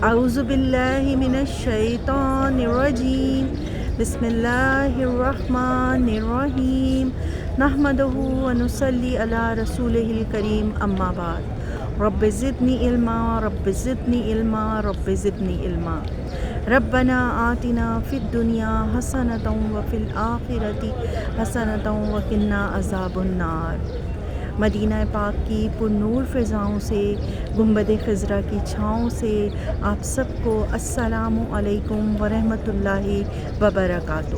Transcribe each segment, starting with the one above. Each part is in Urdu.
اعوذ باللہ من الشیطان الرجیم بسم اللہ الرحمن الرحیم نحمدہ ونصلی علی رسولہ الکریم اما بعد رب زدنی علما رب زدنی علما رب زدنی علما ربنا آتنا فی الدنیا حسنۃ وفی الآخرۃ حسنۃ وقنا عذاب النار۔ مدینہ پاک کی پرنور فضاؤں سے، گنبد خضرا کی چھاؤں سے آپ سب کو السلام علیکم ورحمۃ اللہ وبرکاتہ۔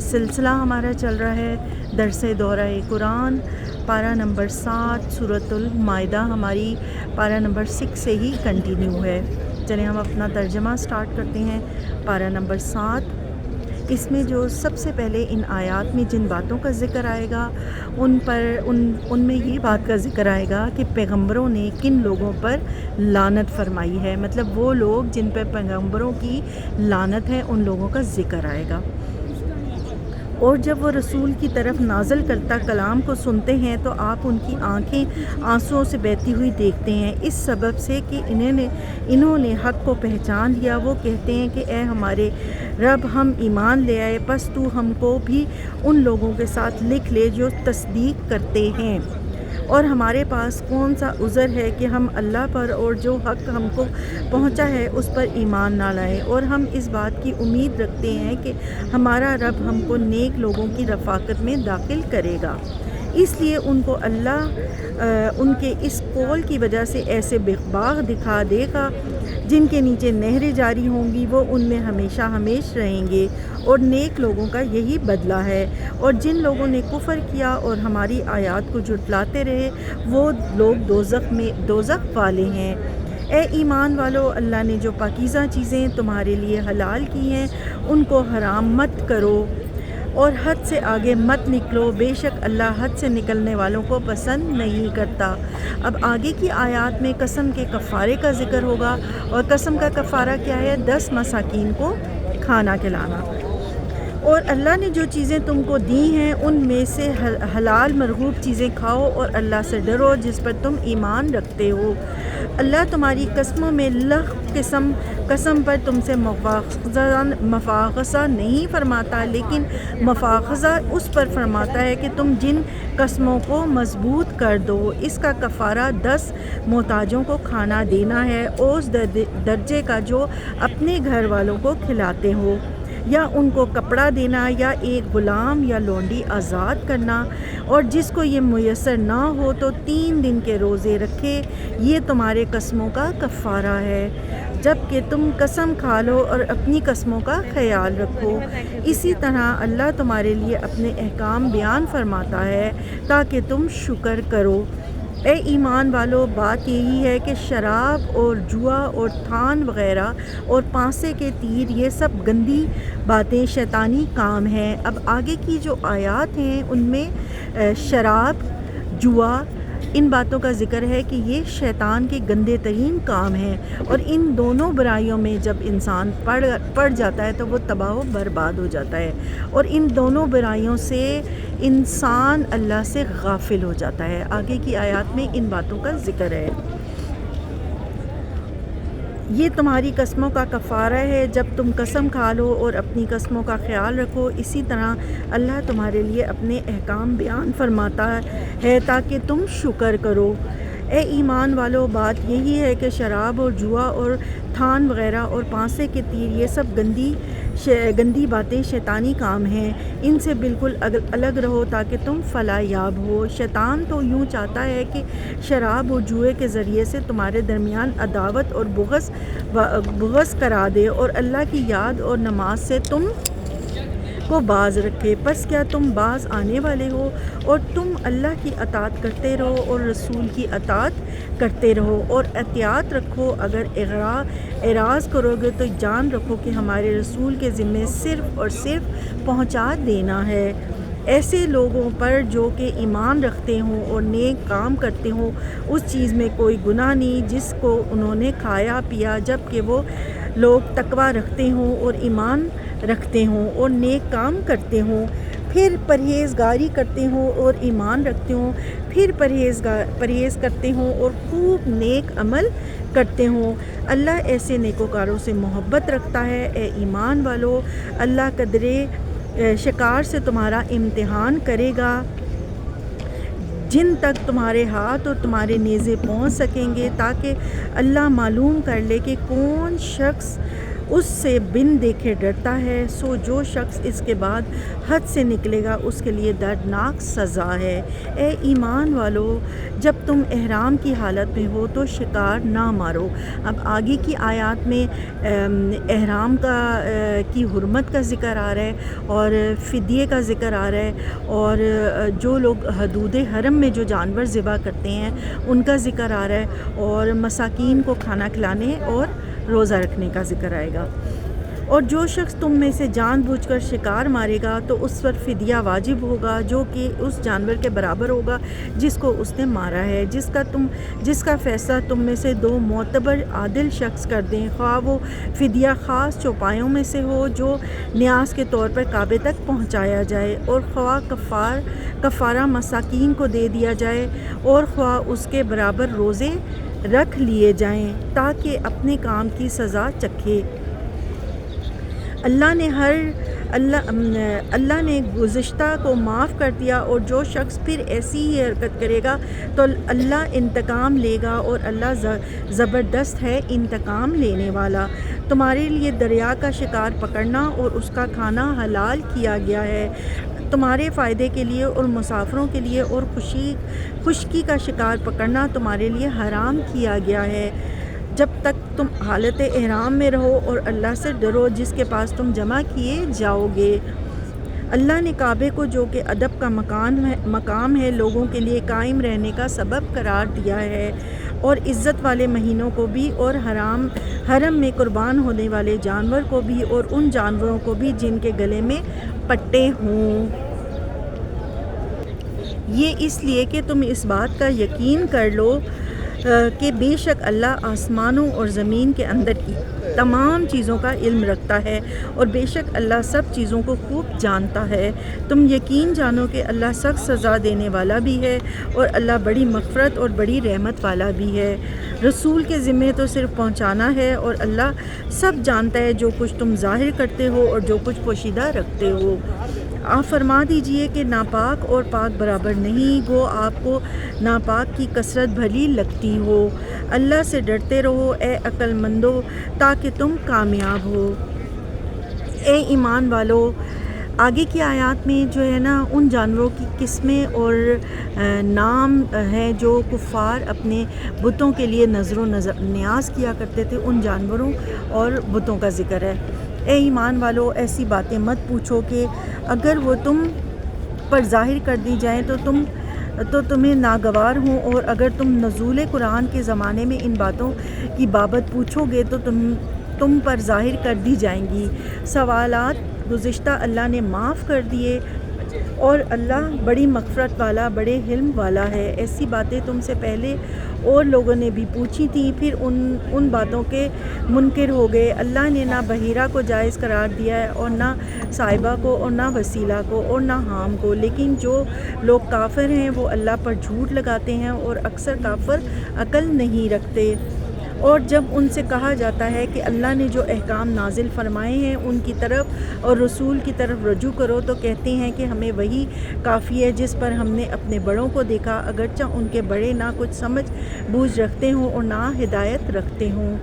سلسلہ ہمارا چل رہا ہے درس دورہ قرآن، پارہ نمبر 7 سورۃ المائدہ ہماری پارہ نمبر 6 سے ہی کنٹینیو ہے۔ چلیں ہم اپنا ترجمہ سٹارٹ کرتے ہیں۔ پارہ نمبر 7، اس میں جو سب سے پہلے ان آیات میں جن باتوں کا ذکر آئے گا ان میں یہ بات کا ذکر آئے گا کہ پیغمبروں نے کن لوگوں پر لعنت فرمائی ہے، مطلب وہ لوگ جن پر پیغمبروں کی لعنت ہے ان لوگوں کا ذکر آئے گا۔ اور جب وہ رسول کی طرف نازل کرتا کلام کو سنتے ہیں تو آپ ان کی آنکھیں آنسوؤں سے بہتی ہوئی دیکھتے ہیں، اس سبب سے کہ انہوں نے حق کو پہچان لیا۔ وہ کہتے ہیں کہ اے ہمارے رب، ہم ایمان لے آئے، بس تو ہم کو بھی ان لوگوں کے ساتھ لکھ لے جو تصدیق کرتے ہیں، اور ہمارے پاس کون سا عذر ہے کہ ہم اللہ پر اور جو حق ہم کو پہنچا ہے اس پر ایمان نہ لائیں، اور ہم اس بات کی امید رکھتے ہیں کہ ہمارا رب ہم کو نیک لوگوں کی رفاقت میں داخل کرے گا۔ اس لیے ان کو اللہ ان کے اس قول کی وجہ سے ایسے باغ دکھا دے گا جن کے نیچے نہریں جاری ہوں گی، وہ ان میں ہمیشہ ہمیش رہیں گے، اور نیک لوگوں کا یہی بدلہ ہے۔ اور جن لوگوں نے کفر کیا اور ہماری آیات کو جھٹلاتے رہے وہ لوگ دوزخ والے ہیں۔ اے ایمان والو، اللہ نے جو پاکیزہ چیزیں تمہارے لیے حلال کی ہیں ان کو حرام مت کرو اور حد سے آگے مت نکلو، بے شک اللہ حد سے نکلنے والوں کو پسند نہیں کرتا۔ اب آگے کی آیات میں قسم کے کفارے کا ذکر ہوگا، اور قسم کا کفارہ کیا ہے؟ 10 مساکین کو کھانا کھلانا۔ اور اللہ نے جو چیزیں تم کو دی ہیں ان میں سے حلال مرغوب چیزیں کھاؤ، اور اللہ سے ڈرو جس پر تم ایمان رکھتے ہو۔ اللہ تمہاری قسموں میں قسم پر تم سے مفاخذہ نہیں فرماتا، لیکن مفاخذہ اس پر فرماتا ہے کہ تم جن قسموں کو مضبوط کر دو۔ اس کا کفارہ 10 محتاجوں کو کھانا دینا ہے، اس درجے کا جو اپنے گھر والوں کو کھلاتے ہو، یا ان کو کپڑا دینا، یا ایک غلام یا لونڈی آزاد کرنا، اور جس کو یہ میسر نہ ہو تو 3 دن کے روزے رکھے۔ یہ تمہارے قسموں کا کفارہ ہے جب کہ تم قسم کھا لو، اور اپنی قسموں کا خیال رکھو۔ اسی طرح اللہ تمہارے لیے اپنے احکام بیان فرماتا ہے تاکہ تم شکر کرو۔ اے ایمان والو، بات یہی ہے کہ شراب اور جوا اور تھان وغیرہ اور پانسے کے تیر یہ سب گندی باتیں شیطانی کام ہیں۔ اب آگے کی جو آیات ہیں ان میں شراب، جوا، ان باتوں کا ذکر ہے کہ یہ شیطان کے گندے ترین کام ہیں، اور ان دونوں برائیوں میں جب انسان پڑ جاتا ہے تو وہ تباہ و برباد ہو جاتا ہے، اور ان دونوں برائیوں سے انسان اللہ سے غافل ہو جاتا ہے۔ آگے کی آیات میں ان باتوں کا ذکر ہے۔ یہ تمہاری قسموں کا کفارہ ہے جب تم قسم کھا لو اور اپنی قسموں کا خیال رکھو۔ اسی طرح اللہ تمہارے لیے اپنے احکام بیان فرماتا ہے تاکہ تم شکر کرو۔ اے ایمان والو، بات یہی ہے کہ شراب اور جوا اور تھان وغیرہ اور پانسے کے تیر یہ سب گندی باتیں شیطانی کام ہیں، ان سے بالکل الگ رہو تاکہ تم فلاح یاب ہو۔ شیطان تو یوں چاہتا ہے کہ شراب اور جوئے کے ذریعے سے تمہارے درمیان عداوت اور بغض کرا دے، اور اللہ کی یاد اور نماز سے تم کو باز رکھے۔ پس کیا تم باز آنے والے ہو؟ اور تم اللہ کی اطاعت کرتے رہو اور رسول کی اطاعت کرتے رہو، اور احتیاط رکھو۔ اگر اعراض کرو گے تو جان رکھو کہ ہمارے رسول کے ذمے صرف اور صرف پہنچا دینا ہے۔ ایسے لوگوں پر جو کہ ایمان رکھتے ہوں اور نیک کام کرتے ہوں اس چیز میں کوئی گناہ نہیں جس کو انہوں نے کھایا پیا، جب کہ وہ لوگ تقوی رکھتے ہوں اور ایمان رکھتے ہوں اور نیک کام کرتے ہوں، پھر پرہیزگاری کرتے ہوں اور ایمان رکھتے ہوں، پھر پرہیز کرتے ہوں اور خوب نیک عمل کرتے ہوں۔ اللہ ایسے نیکوکاروں سے محبت رکھتا ہے۔ اے ایمان والو، اللہ قدرے شکار سے تمہارا امتحان کرے گا جن تک تمہارے ہاتھ اور تمہارے نیزے پہنچ سکیں گے، تاکہ اللہ معلوم کر لے کہ کون شخص اس سے بن دیکھے ڈرتا ہے۔ سو جو شخص اس کے بعد حد سے نکلے گا اس کے لیے دردناک سزا ہے۔ اے ایمان والو، جب تم احرام کی حالت میں ہو تو شکار نہ مارو۔ اب آگے کی آیات میں احرام کی حرمت کا ذکر آ رہا ہے اور فدیے کا ذکر آ رہا ہے، اور جو لوگ حدود حرم میں جو جانور ذبح کرتے ہیں ان کا ذکر آ رہا ہے، اور مساکین کو کھانا کھلانے اور روزہ رکھنے کا ذکر آئے گا۔ اور جو شخص تم میں سے جان بوجھ کر شکار مارے گا تو اس پر فدیہ واجب ہوگا، جو کہ اس جانور کے برابر ہوگا جس کو اس نے مارا ہے، جس کا فیصلہ تم میں سے دو معتبر عادل شخص کر دیں، خواہ وہ فدیہ خاص چوپایوں میں سے ہو جو نیاز کے طور پر کعبے تک پہنچایا جائے، اور خواہ کفارہ مساکین کو دے دیا جائے، اور خواہ اس کے برابر روزے رکھ لیے جائیں تاکہ اپنے کام کی سزا چکھے۔ اللہ نے گزشتہ کو معاف کر دیا، اور جو شخص پھر ایسی ہی حرکت کرے گا تو اللہ انتقام لے گا، اور اللہ زبردست ہے انتقام لینے والا۔ تمہارے لیے دریا کا شکار پکڑنا اور اس کا کھانا حلال کیا گیا ہے تمہارے فائدے کے لیے اور مسافروں کے لیے، اور خشکی کا شکار پکڑنا تمہارے لیے حرام کیا گیا ہے جب تک تم حالت احرام میں رہو، اور اللہ سے ڈرو جس کے پاس تم جمع کیے جاؤ گے۔ اللہ نے کعبے کو، جو کہ ادب کا مقام ہے، لوگوں کے لیے قائم رہنے کا سبب قرار دیا ہے، اور عزت والے مہینوں کو بھی، اور حرم میں قربان ہونے والے جانور کو بھی، اور ان جانوروں کو بھی جن کے گلے میں پٹے ہوں۔ یہ اس لیے کہ تم اس بات کا یقین کر لو کہ بے شک اللہ آسمانوں اور زمین کے اندر کی تمام چیزوں کا علم رکھتا ہے، اور بے شک اللہ سب چیزوں کو خوب جانتا ہے۔ تم یقین جانو کہ اللہ سخت سزا دینے والا بھی ہے، اور اللہ بڑی مغفرت اور بڑی رحمت والا بھی ہے۔ رسول کے ذمے تو صرف پہنچانا ہے، اور اللہ سب جانتا ہے جو کچھ تم ظاہر کرتے ہو اور جو کچھ پوشیدہ رکھتے ہو۔ آپ فرما دیجئے کہ ناپاک اور پاک برابر نہیں، گو آپ کو ناپاک کی کثرت بھلی لگتی ہو۔ اللہ سے ڈرتے رہو اے عقل مندو تاکہ تم کامیاب ہو۔ اے ایمان والو، آگے کی آیات میں جو ہے نا ان جانوروں کی قسمیں اور نام ہیں جو کفار اپنے بتوں کے لیے نظر و نیاز کیا کرتے تھے، ان جانوروں اور بتوں کا ذکر ہے۔ اے ایمان والو، ایسی باتیں مت پوچھو کہ اگر وہ تم پر ظاہر کر دی جائیں تو تمہیں ناگوار ہوں، اور اگر تم نزول قرآن کے زمانے میں ان باتوں کی بابت پوچھو گے تو تم پر ظاہر کر دی جائیں گی۔ سوالات گزشتہ اللہ نے معاف کر دیے، اور اللہ بڑی مغفرت والا، بڑے حلم والا ہے۔ ایسی باتیں تم سے پہلے اور لوگوں نے بھی پوچھی تھیں، پھر ان باتوں کے منکر ہو گئے۔ اللہ نے نہ بحیرہ کو جائز قرار دیا ہے، اور نہ صاحبہ کو، اور نہ وسیلہ کو، اور نہ حام کو، لیکن جو لوگ کافر ہیں وہ اللہ پر جھوٹ لگاتے ہیں، اور اکثر کافر عقل نہیں رکھتے۔ اور جب ان سے کہا جاتا ہے کہ اللہ نے جو احکام نازل فرمائے ہیں ان کی طرف اور رسول کی طرف رجوع کرو، تو کہتے ہیں کہ ہمیں وہی کافی ہے جس پر ہم نے اپنے بڑوں کو دیکھا، اگرچہ ان کے بڑے نہ کچھ سمجھ بوجھ رکھتے ہوں اور نہ ہدایت رکھتے ہوں۔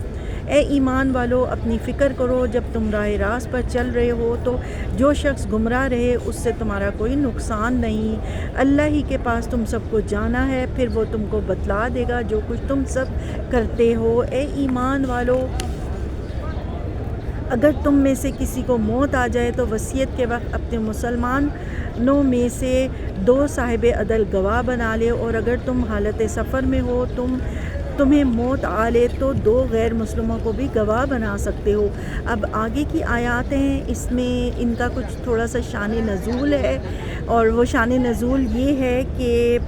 اے ایمان والو، اپنی فکر کرو جب تم راہ راست پر چل رہے ہو، تو جو شخص گمراہ رہے اس سے تمہارا کوئی نقصان نہیں۔ اللہ ہی کے پاس تم سب کو جانا ہے، پھر وہ تم کو بتلا دے گا جو کچھ تم سب کرتے ہو۔ اے ایمان والو، اگر تم میں سے کسی کو موت آ جائے تو وصیت کے وقت اپنے مسلمانوں میں سے 2 صاحب عدل گواہ بنا لے، اور اگر تم حالت سفر میں ہو تمہیں موت آ لے تو 2 غیر مسلموں کو بھی گواہ بنا سکتے ہو۔ اب آگے کی آیات ہیں، اس میں ان کا کچھ تھوڑا سا شان نزول ہے، اور وہ شان نزول یہ ہے کہ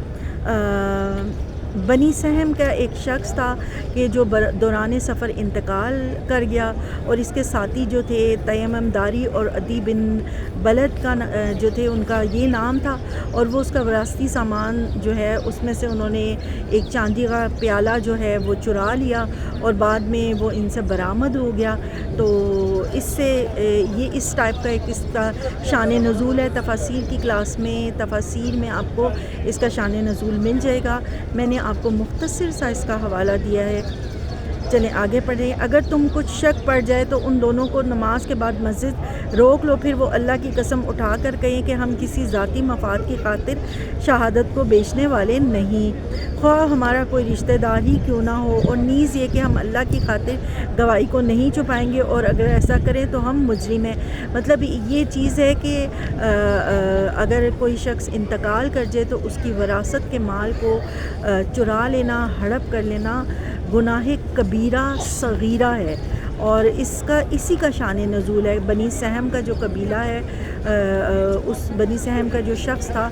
بنی سہم کا ایک شخص تھا کہ جو دوران سفر انتقال کر گیا، اور اس کے ساتھی جو تھے تیمم داری اور عدی بن بلد کا جو تھے ان کا یہ نام تھا، اور وہ اس کا وراثتی سامان جو ہے اس میں سے انہوں نے ایک چاندی کا پیالہ جو ہے وہ چرا لیا، اور بعد میں وہ ان سے برآمد ہو گیا۔ تو اس سے یہ اس ٹائپ کا ایک اس کا شان نزول ہے۔ تفاسیر کی کلاس میں تفاسیر میں آپ کو اس کا شان نزول مل جائے گا، میں نے آپ کو مختصر سا اس کا حوالہ دیا ہے۔ چلیں آگے پڑھیں۔ اگر تم کچھ شک پڑ جائے تو ان دونوں کو نماز کے بعد مسجد روک لو، پھر وہ اللہ کی قسم اٹھا کر کہیں کہ ہم کسی ذاتی مفاد کی خاطر شہادت کو بیچنے والے نہیں، خواہ ہمارا کوئی رشتہ دار ہی کیوں نہ ہو، اور نیز یہ کہ ہم اللہ کی خاطر گواہی کو نہیں چھپائیں گے، اور اگر ایسا کریں تو ہم مجرم ہیں۔ مطلب یہ چیز ہے کہ اگر کوئی شخص انتقال کر جائے تو اس کی وراثت کے مال کو چرا لینا، ہڑپ کر لینا گناہ کبیرہ صغیرہ ہے، اور اسی کا شان نزول ہے۔ بنی سہم کا جو قبیلہ ہے، اس بنی سہم کا جو شخص تھا،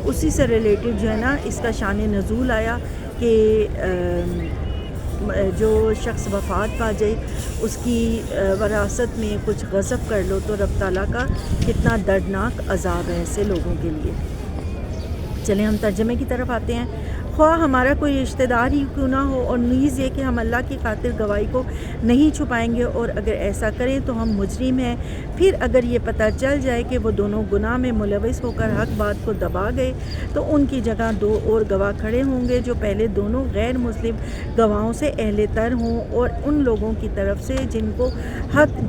اسی سے ریلیٹڈ جو ہے نا اس کا شان نزول آیا کہ جو شخص وفات پا جائے اس کی وراثت میں کچھ غصب کر لو تو رب تعالیٰ کا کتنا دردناک عذاب ہے ایسے لوگوں کے لیے۔ چلیں ہم ترجمے کی طرف آتے ہیں۔ خواہ ہمارا کوئی رشتہ دار ہی کیوں نہ ہو، اور نیز یہ کہ ہم اللہ کی خاطر گواہی کو نہیں چھپائیں گے، اور اگر ایسا کریں تو ہم مجرم ہیں۔ پھر اگر یہ پتہ چل جائے کہ وہ دونوں گناہ میں ملوث ہو کر حق بات کو دبا گئے تو ان کی جگہ دو اور گواہ کھڑے ہوں گے جو پہلے دونوں غیر مسلم گواہوں سے اہل تر ہوں، اور ان لوگوں کی طرف سے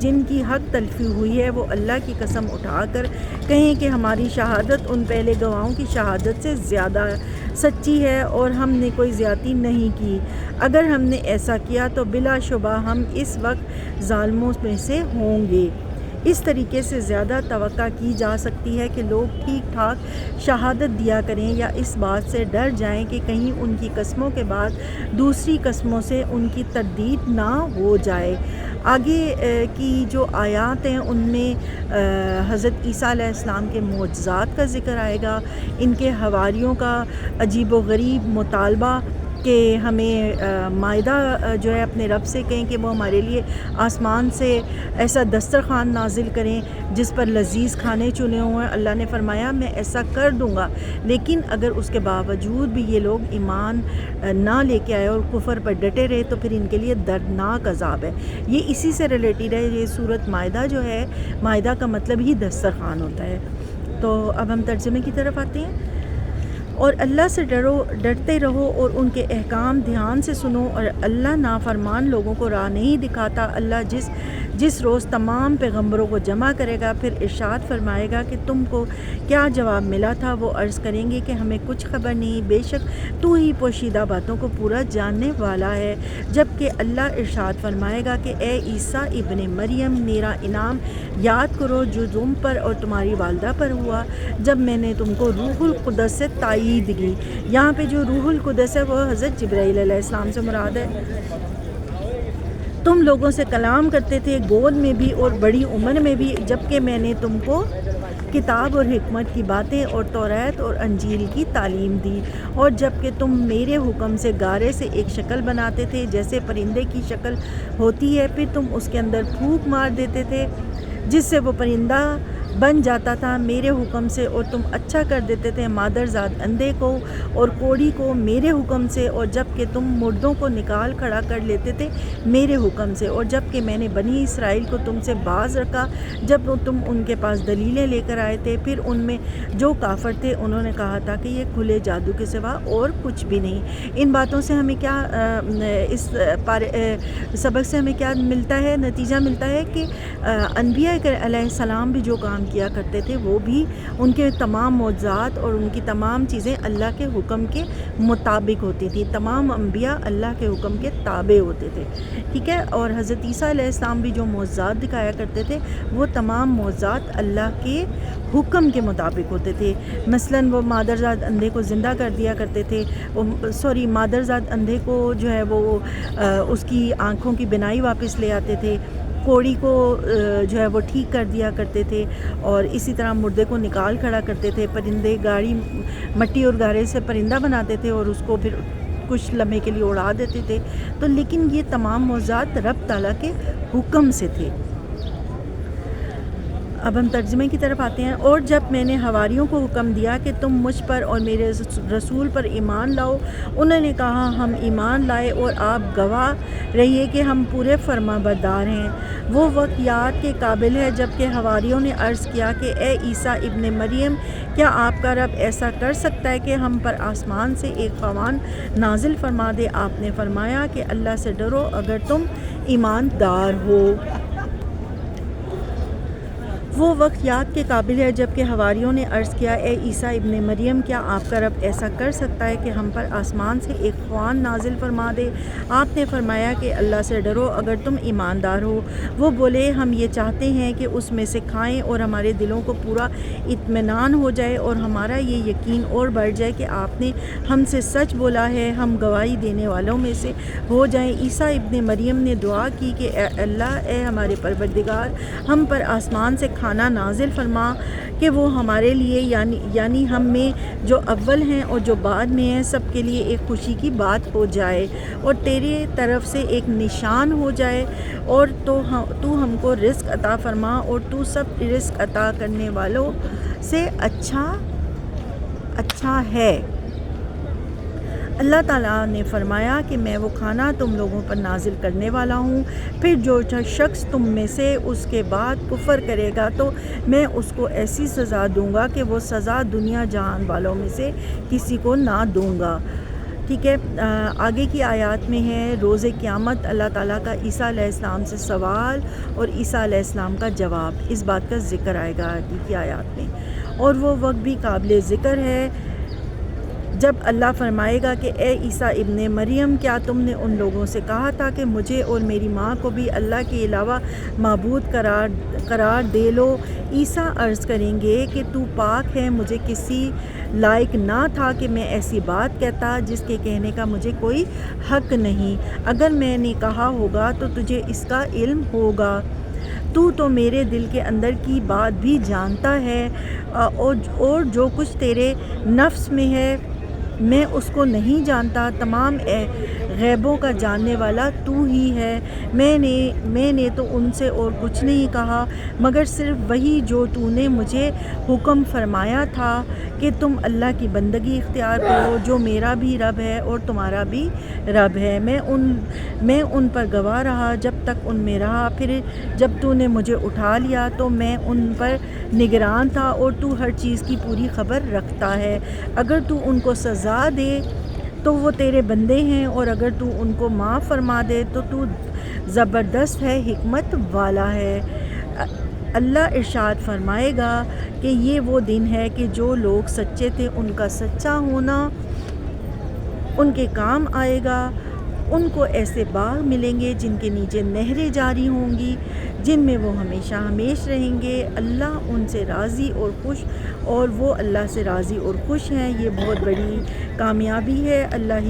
جن کی حق تلفی ہوئی ہے وہ اللہ کی قسم اٹھا کر کہیں کہ ہماری شہادت ان پہلے گواہوں کی شہادت سے زیادہ سچی ہے، اور ہم نے کوئی زیادتی نہیں کی۔ اگر ہم نے ایسا کیا تو بلا شبہ ہم اس وقت ظالموں میں سے ہوں گے۔ اس طریقے سے زیادہ توقع کی جا سکتی ہے کہ لوگ ٹھیک ٹھاک شہادت دیا کریں، یا اس بات سے ڈر جائیں کہ کہیں ان کی قسموں کے بعد دوسری قسموں سے ان کی تردید نہ ہو جائے۔ آگے کی جو آیات ہیں ان میں حضرت عیسیٰ علیہ السلام کے معجزات کا ذکر آئے گا، ان کے حواریوں کا عجیب و غریب مطالبہ کہ ہمیں مائدہ جو ہے اپنے رب سے کہیں کہ وہ ہمارے لیے آسمان سے ایسا دسترخوان نازل کریں جس پر لذیذ کھانے چنے ہوئے ہیں۔ اللہ نے فرمایا میں ایسا کر دوں گا، لیکن اگر اس کے باوجود بھی یہ لوگ ایمان نہ لے کے آئے اور کفر پر ڈٹے رہے تو پھر ان کے لیے دردناک عذاب ہے۔ یہ اسی سے ریلیٹڈ ہے۔ یہ سورۃ مائدہ جو ہے، مائدہ کا مطلب ہی دسترخوان ہوتا ہے۔ تو اب ہم ترجمے کی طرف آتے ہیں۔ اور اللہ سے ڈرتے رہو اور ان کے احکام دھیان سے سنو، اور اللہ نافرمان لوگوں کو راہ نہیں دکھاتا۔ اللہ جس روز تمام پیغمبروں کو جمع کرے گا پھر ارشاد فرمائے گا کہ تم کو کیا جواب ملا تھا؟ وہ عرض کریں گے کہ ہمیں کچھ خبر نہیں، بے شک تو ہی پوشیدہ باتوں کو پورا جاننے والا ہے۔ جبکہ اللہ ارشاد فرمائے گا کہ اے عیسیٰ ابن مریم، میرا انعام یاد کرو جو تم پر اور تمہاری والدہ پر ہوا جب میں نے تم کو روح القدس سے تائید کی۔ یہاں پہ جو روح القدس ہے وہ حضرت جبرائیل علیہ السلام سے مراد ہے۔ تم لوگوں سے کلام کرتے تھے گود میں بھی اور بڑی عمر میں بھی، جبکہ میں نے تم کو کتاب اور حکمت کی باتیں اور تورات اور انجیل کی تعلیم دی، اور جبکہ تم میرے حکم سے گارے سے ایک شکل بناتے تھے جیسے پرندے کی شکل ہوتی ہے، پھر تم اس کے اندر پھونک مار دیتے تھے جس سے وہ پرندہ بن جاتا تھا میرے حکم سے، اور تم اچھا کر دیتے تھے مادرزاد اندھے کو اور کوڑی کو میرے حکم سے، اور جب کہ تم مردوں کو نکال کھڑا کر لیتے تھے میرے حکم سے، اور جب کہ میں نے بنی اسرائیل کو تم سے باز رکھا جب تم ان کے پاس دلیلیں لے کر آئے تھے، پھر ان میں جو کافر تھے انہوں نے کہا تھا کہ یہ کھلے جادو کے سوا اور کچھ بھی نہیں۔ ان باتوں سے ہمیں کیا اس سبق سے ہمیں کیا ملتا ہے؟ نتیجہ ملتا ہے کہ انبیاء علیہ السلام بھی جو کام کیا کرتے تھے وہ بھی ان کے تمام معجزات اور ان کی تمام چیزیں اللہ کے حکم کے مطابق ہوتی تھی۔ تمام انبیاء اللہ کے حکم کے تابع ہوتے تھے، ٹھیک ہے۔ اور حضرت عیسیٰ علیہ السلام بھی جو معجزات دکھایا کرتے تھے وہ تمام معجزات اللہ کے حکم کے مطابق ہوتے تھے۔ مثلاً وہ مادرزاد اندھے کو زندہ کر دیا کرتے تھے، مادرزاد اندھے کو جو ہے وہ اس کی آنکھوں کی بینائی واپس لے آتے تھے، کوڑی کو جو ہے وہ ٹھیک کر دیا کرتے تھے، اور اسی طرح مردے کو نکال کھڑا کرتے تھے، پرندے گاڑی مٹی اور گارے سے پرندہ بناتے تھے اور اس کو پھر کچھ لمحے کے لیے اڑا دیتے تھے، تو لیکن یہ تمام معجزات رب تعالیٰ کے حکم سے تھے۔ اب ہم ترجمے کی طرف آتے ہیں۔ اور جب میں نے حواریوں کو حکم دیا کہ تم مجھ پر اور میرے رسول پر ایمان لاؤ، انہوں نے کہا ہم ایمان لائے اور آپ گواہ رہیے کہ ہم پورے فرما بردار ہیں۔ وہ وقت یاد کے قابل ہے جب کہ حواریوں نے عرض کیا کہ اے عیسیٰ ابن مریم، کیا آپ کا رب ایسا کر سکتا ہے کہ ہم پر آسمان سے ایک خوان نازل فرما دے؟ آپ نے فرمایا کہ اللہ سے ڈرو اگر تم ایماندار ہو۔ وہ وقت یاد کے قابل ہے جب کہ حواریوں نے عرض کیا اے عیسیٰ ابن مریم، کیا آپ کا رب ایسا کر سکتا ہے کہ ہم پر آسمان سے ایک خوان نازل فرما دے؟ آپ نے فرمایا کہ اللہ سے ڈرو اگر تم ایماندار ہو۔ وہ بولے ہم یہ چاہتے ہیں کہ اس میں سے کھائیں اور ہمارے دلوں کو پورا اطمینان ہو جائے اور ہمارا یہ یقین اور بڑھ جائے کہ آپ نے ہم سے سچ بولا ہے، ہم گواہی دینے والوں میں سے ہو جائیں۔ عیسیٰ ابن مریم نے دعا کی کہ اے اللہ، اے ہمارے پروردگار، ہم پر آسمان سے کھانا نازل فرما کہ وہ ہمارے لیے یعنی ہم میں جو اول ہیں اور جو بعد میں ہیں سب کے لیے ایک خوشی کی بات ہو جائے اور تیری طرف سے ایک نشان ہو جائے، اور تو ہم کو رزق عطا فرما اور تو سب رزق عطا کرنے والوں سے اچھا ہے۔ اللہ تعالیٰ نے فرمایا کہ میں وہ کھانا تم لوگوں پر نازل کرنے والا ہوں، پھر جو شخص تم میں سے اس کے بعد کفر کرے گا تو میں اس کو ایسی سزا دوں گا کہ وہ سزا دنیا جہان والوں میں سے کسی کو نہ دوں گا۔ ٹھیک ہے، آگے کی آیات میں ہے روز قیامت اللہ تعالیٰ کا عیسیٰ علیہ السلام سے سوال اور عیسیٰ علیہ السلام کا جواب، اس بات کا ذکر آئے گا آگے کی آیات میں۔ اور وہ وقت بھی قابل ذکر ہے جب اللہ فرمائے گا کہ اے عیسیٰ ابن مریم، کیا تم نے ان لوگوں سے کہا تھا کہ مجھے اور میری ماں کو بھی اللہ کے علاوہ معبود قرار دے لو؟ عیسیٰ عرض کریں گے کہ تو پاک ہے، مجھے کسی لائق نہ تھا کہ میں ایسی بات کہتا جس کے کہنے کا مجھے کوئی حق نہیں۔ اگر میں نے کہا ہوگا تو تجھے اس کا علم ہوگا، تو میرے دل کے اندر کی بات بھی جانتا ہے، اور جو کچھ تیرے نفس میں ہے میں اس کو نہیں جانتا۔ تمام غیبوں کا جاننے والا تو ہی ہے۔ میں نے تو ان سے اور کچھ نہیں کہا مگر صرف وہی جو تو نے مجھے حکم فرمایا تھا کہ تم اللہ کی بندگی اختیار کرو جو میرا بھی رب ہے اور تمہارا بھی رب ہے۔ میں ان پر گواہ رہا جب تک ان میں رہا، پھر جب تو نے مجھے اٹھا لیا تو میں ان پر نگران تھا، اور تو ہر چیز کی پوری خبر رکھتا ہے۔ اگر تو ان کو سزا دے تو وہ تیرے بندے ہیں، اور اگر تو ان کو معاف فرما دے تو زبردست ہے، حکمت والا ہے۔ اللہ ارشاد فرمائے گا کہ یہ وہ دن ہے کہ جو لوگ سچے تھے ان کا سچا ہونا ان کے کام آئے گا۔ ان کو ایسے باغ ملیں گے جن کے نیچے نہریں جاری ہوں گی، جن میں وہ ہمیشہ ہمیش رہیں گے۔ اللہ ان سے راضی اور خوش، اور وہ اللہ سے راضی اور خوش ہیں۔ یہ بہت بڑی کامیابی ہے۔ اللہ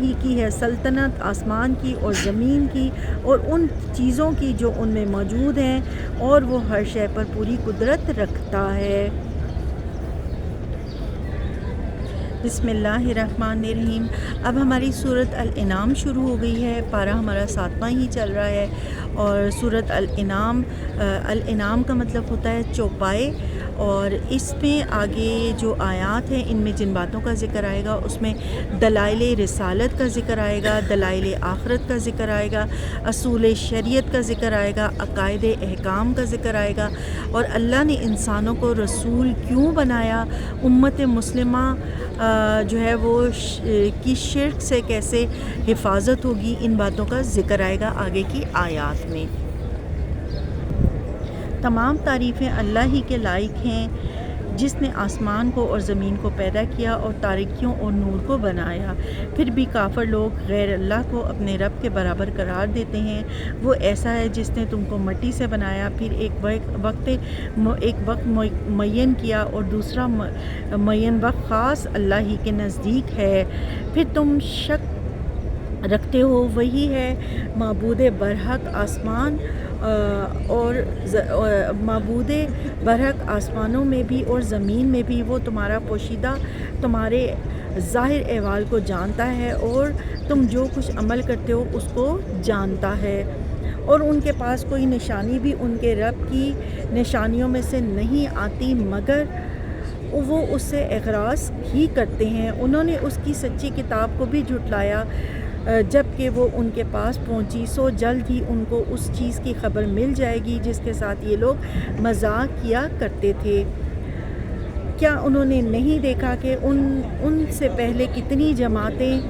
ہی کی ہے سلطنت آسمان کی اور زمین کی اور ان چیزوں کی جو ان میں موجود ہیں، اور وہ ہر شے پر پوری قدرت رکھتا ہے۔ بسم اللہ الرحمن الرحیم۔ اب ہماری سورۃ الانعام شروع ہو گئی ہے، پارہ ہمارا 7واں ہی چل رہا ہے، اور سورۃ الانعام کا مطلب ہوتا ہے چوپائے، اور اس میں آگے جو آیات ہیں ان میں جن باتوں کا ذکر آئے گا اس میں دلائل رسالت کا ذکر آئے گا، دلائل آخرت کا ذکر آئے گا، اصول شریعت کا ذکر آئے گا، عقائد احکام کا ذکر آئے گا، اور اللہ نے انسانوں کو رسول کیوں بنایا، امت مسلمہ جو ہے وہ کی شرک سے کیسے حفاظت ہوگی، ان باتوں کا ذکر آئے گا آگے کی آیات میں۔ تمام تعریفیں اللہ ہی کے لائق ہیں جس نے آسمان کو اور زمین کو پیدا کیا اور تاریکیوں اور نور کو بنایا۔ پھر بھی کافر لوگ غیر اللہ کو اپنے رب کے برابر قرار دیتے ہیں۔ وہ ایسا ہے جس نے تم کو مٹی سے بنایا، پھر ایک وقت معین کیا اور دوسرا معین وقت خاص اللہ ہی کے نزدیک ہے۔ پھر تم رکھتے ہو وہی ہے معبود برحق آسمان اور معبود برحق آسمانوں میں بھی اور زمین میں بھی. وہ تمہارا پوشیدہ تمہارے ظاہر احوال کو جانتا ہے اور تم جو کچھ عمل کرتے ہو اس کو جانتا ہے. اور ان کے پاس کوئی نشانی بھی ان کے رب کی نشانیوں میں سے نہیں آتی مگر وہ اس سے اعراض ہی کرتے ہیں. انہوں نے اس کی سچی کتاب کو بھی جھٹلایا جب کہ وہ ان کے پاس پہنچی، سو جلد ہی ان کو اس چیز کی خبر مل جائے گی جس کے ساتھ یہ لوگ مذاق کیا کرتے تھے. کیا انہوں نے نہیں دیکھا کہ ان سے پہلے کتنی جماعتیں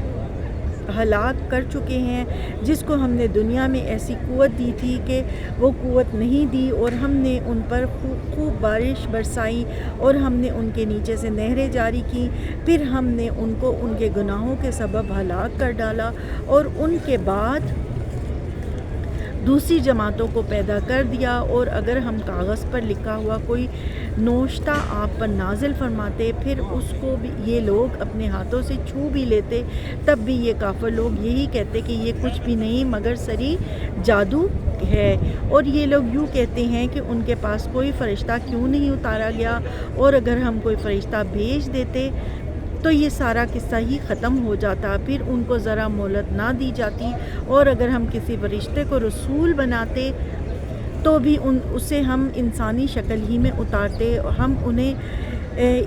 ہلاک کر چکے ہیں جس کو ہم نے دنیا میں ایسی قوت دی تھی کہ وہ قوت نہیں دی، اور ہم نے ان پر خوب بارش برسائی اور ہم نے ان کے نیچے سے نہریں جاری کی، پھر ہم نے ان کو ان کے گناہوں کے سبب ہلاک کر ڈالا اور ان کے بعد دوسری جماعتوں کو پیدا کر دیا. اور اگر ہم کاغذ پر لکھا ہوا کوئی نوشتہ آپ پر نازل فرماتے پھر اس کو بھی یہ لوگ اپنے ہاتھوں سے چھو بھی لیتے تب بھی یہ کافر لوگ یہی کہتے کہ یہ کچھ بھی نہیں مگر سری جادو ہے. اور یہ لوگ یوں کہتے ہیں کہ ان کے پاس کوئی فرشتہ کیوں نہیں اتارا گیا، اور اگر ہم کوئی فرشتہ بھیج دیتے تو یہ سارا قصہ ہی ختم ہو جاتا، پھر ان کو ذرا مہلت نہ دی جاتی. اور اگر ہم کسی فرشتے کو رسول بناتے تو بھی اسے ہم انسانی شکل ہی میں اتارتے، ہم انہیں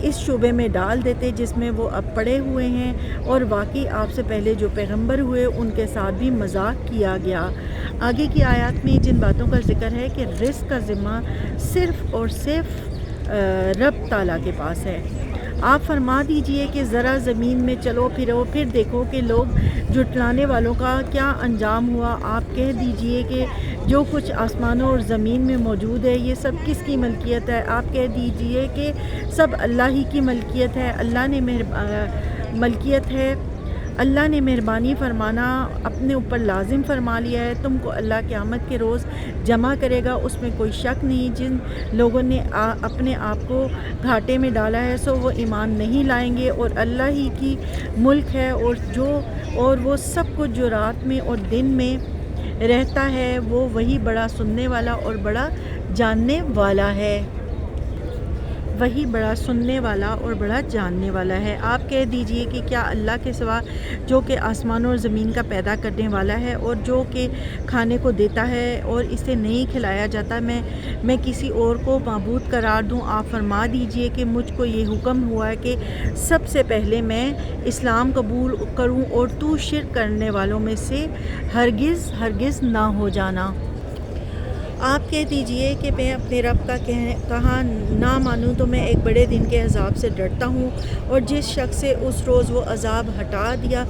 اس شعبے میں ڈال دیتے جس میں وہ اب پڑے ہوئے ہیں. اور واقعی آپ سے پہلے جو پیغمبر ہوئے ان کے ساتھ بھی مذاق کیا گیا. آگے کی آیات میں جن باتوں کا ذکر ہے کہ رزق کا ذمہ صرف اور صرف رب تعالیٰ کے پاس ہے. آپ فرما دیجئے کہ ذرا زمین میں چلو پھرو پھر دیکھو کہ لوگ جھٹلانے والوں کا کیا انجام ہوا. آپ کہہ دیجئے کہ جو کچھ آسمانوں اور زمین میں موجود ہے یہ سب کس کی ملکیت ہے. آپ کہہ دیجئے کہ سب اللہ ہی کی ملکیت ہے. اللہ نے مہربانی فرمانا اپنے اوپر لازم فرما لیا ہے. تم کو اللہ قیامت کے روز جمع کرے گا، اس میں کوئی شک نہیں. جن لوگوں نے اپنے آپ کو گھاٹے میں ڈالا ہے سو وہ ایمان نہیں لائیں گے. اور اللہ ہی کی ملک ہے اور وہ سب کچھ جو رات میں اور دن میں رہتا ہے وہ وہی بڑا سننے والا اور بڑا جاننے والا ہے. آپ کہہ دیجئے کہ کیا اللہ کے سوا جو کہ آسمانوں اور زمین کا پیدا کرنے والا ہے اور جو کہ کھانے کو دیتا ہے اور اسے نہیں کھلایا جاتا میں کسی اور کو معبود قرار دوں. آپ فرما دیجئے کہ مجھ کو یہ حکم ہوا ہے کہ سب سے پہلے میں اسلام قبول کروں اور تو شرک کرنے والوں میں سے ہرگز نہ ہو جانا. آپ کہہ دیجئے کہ میں اپنے رب کا کہا نہ مانوں تو میں ایک بڑے دن کے عذاب سے ڈرتا ہوں، اور جس شخص سے اس روز وہ عذاب ہٹا دیا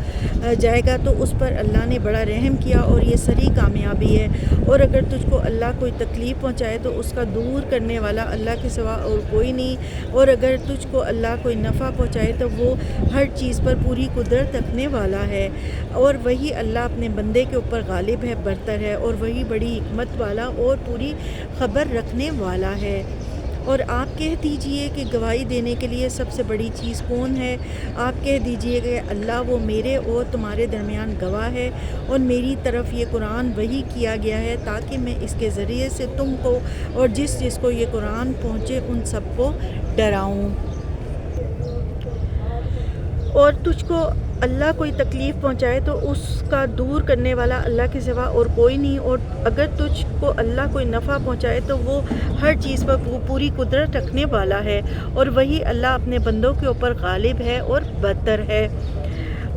جائے گا تو اس پر اللہ نے بڑا رحم کیا اور یہ سری کامیابی ہے. اور اگر تجھ کو اللہ کوئی تکلیف پہنچائے تو اس کا دور کرنے والا اللہ کے سوا اور کوئی نہیں، اور اگر تجھ کو اللہ کوئی نفع پہنچائے تو وہ ہر چیز پر پوری قدرت رکھنے والا ہے. اور وہی اللہ اپنے بندے کے اوپر غالب ہے، برتر ہے، اور وہی بڑی حکمت والا اور پوری خبر رکھنے والا ہے. اور آپ کہہ دیجئے کہ گواہی دینے کے لیے سب سے بڑی چیز کون ہے. آپ کہہ دیجئے کہ اللہ وہ میرے اور تمہارے درمیان گواہ ہے، اور میری طرف یہ قرآن وحی کیا گیا ہے تاکہ میں اس کے ذریعے سے تم کو اور جس کو یہ قرآن پہنچے ان سب کو ڈراؤں. اور تجھ کو اللہ کوئی تکلیف پہنچائے تو اس کا دور کرنے والا اللہ کے سوا اور کوئی نہیں، اور اگر تجھ کو اللہ کوئی نفع پہنچائے تو وہ ہر چیز پر پوری قدرت رکھنے والا ہے. اور وہی اللہ اپنے بندوں کے اوپر غالب ہے اور برتر ہے،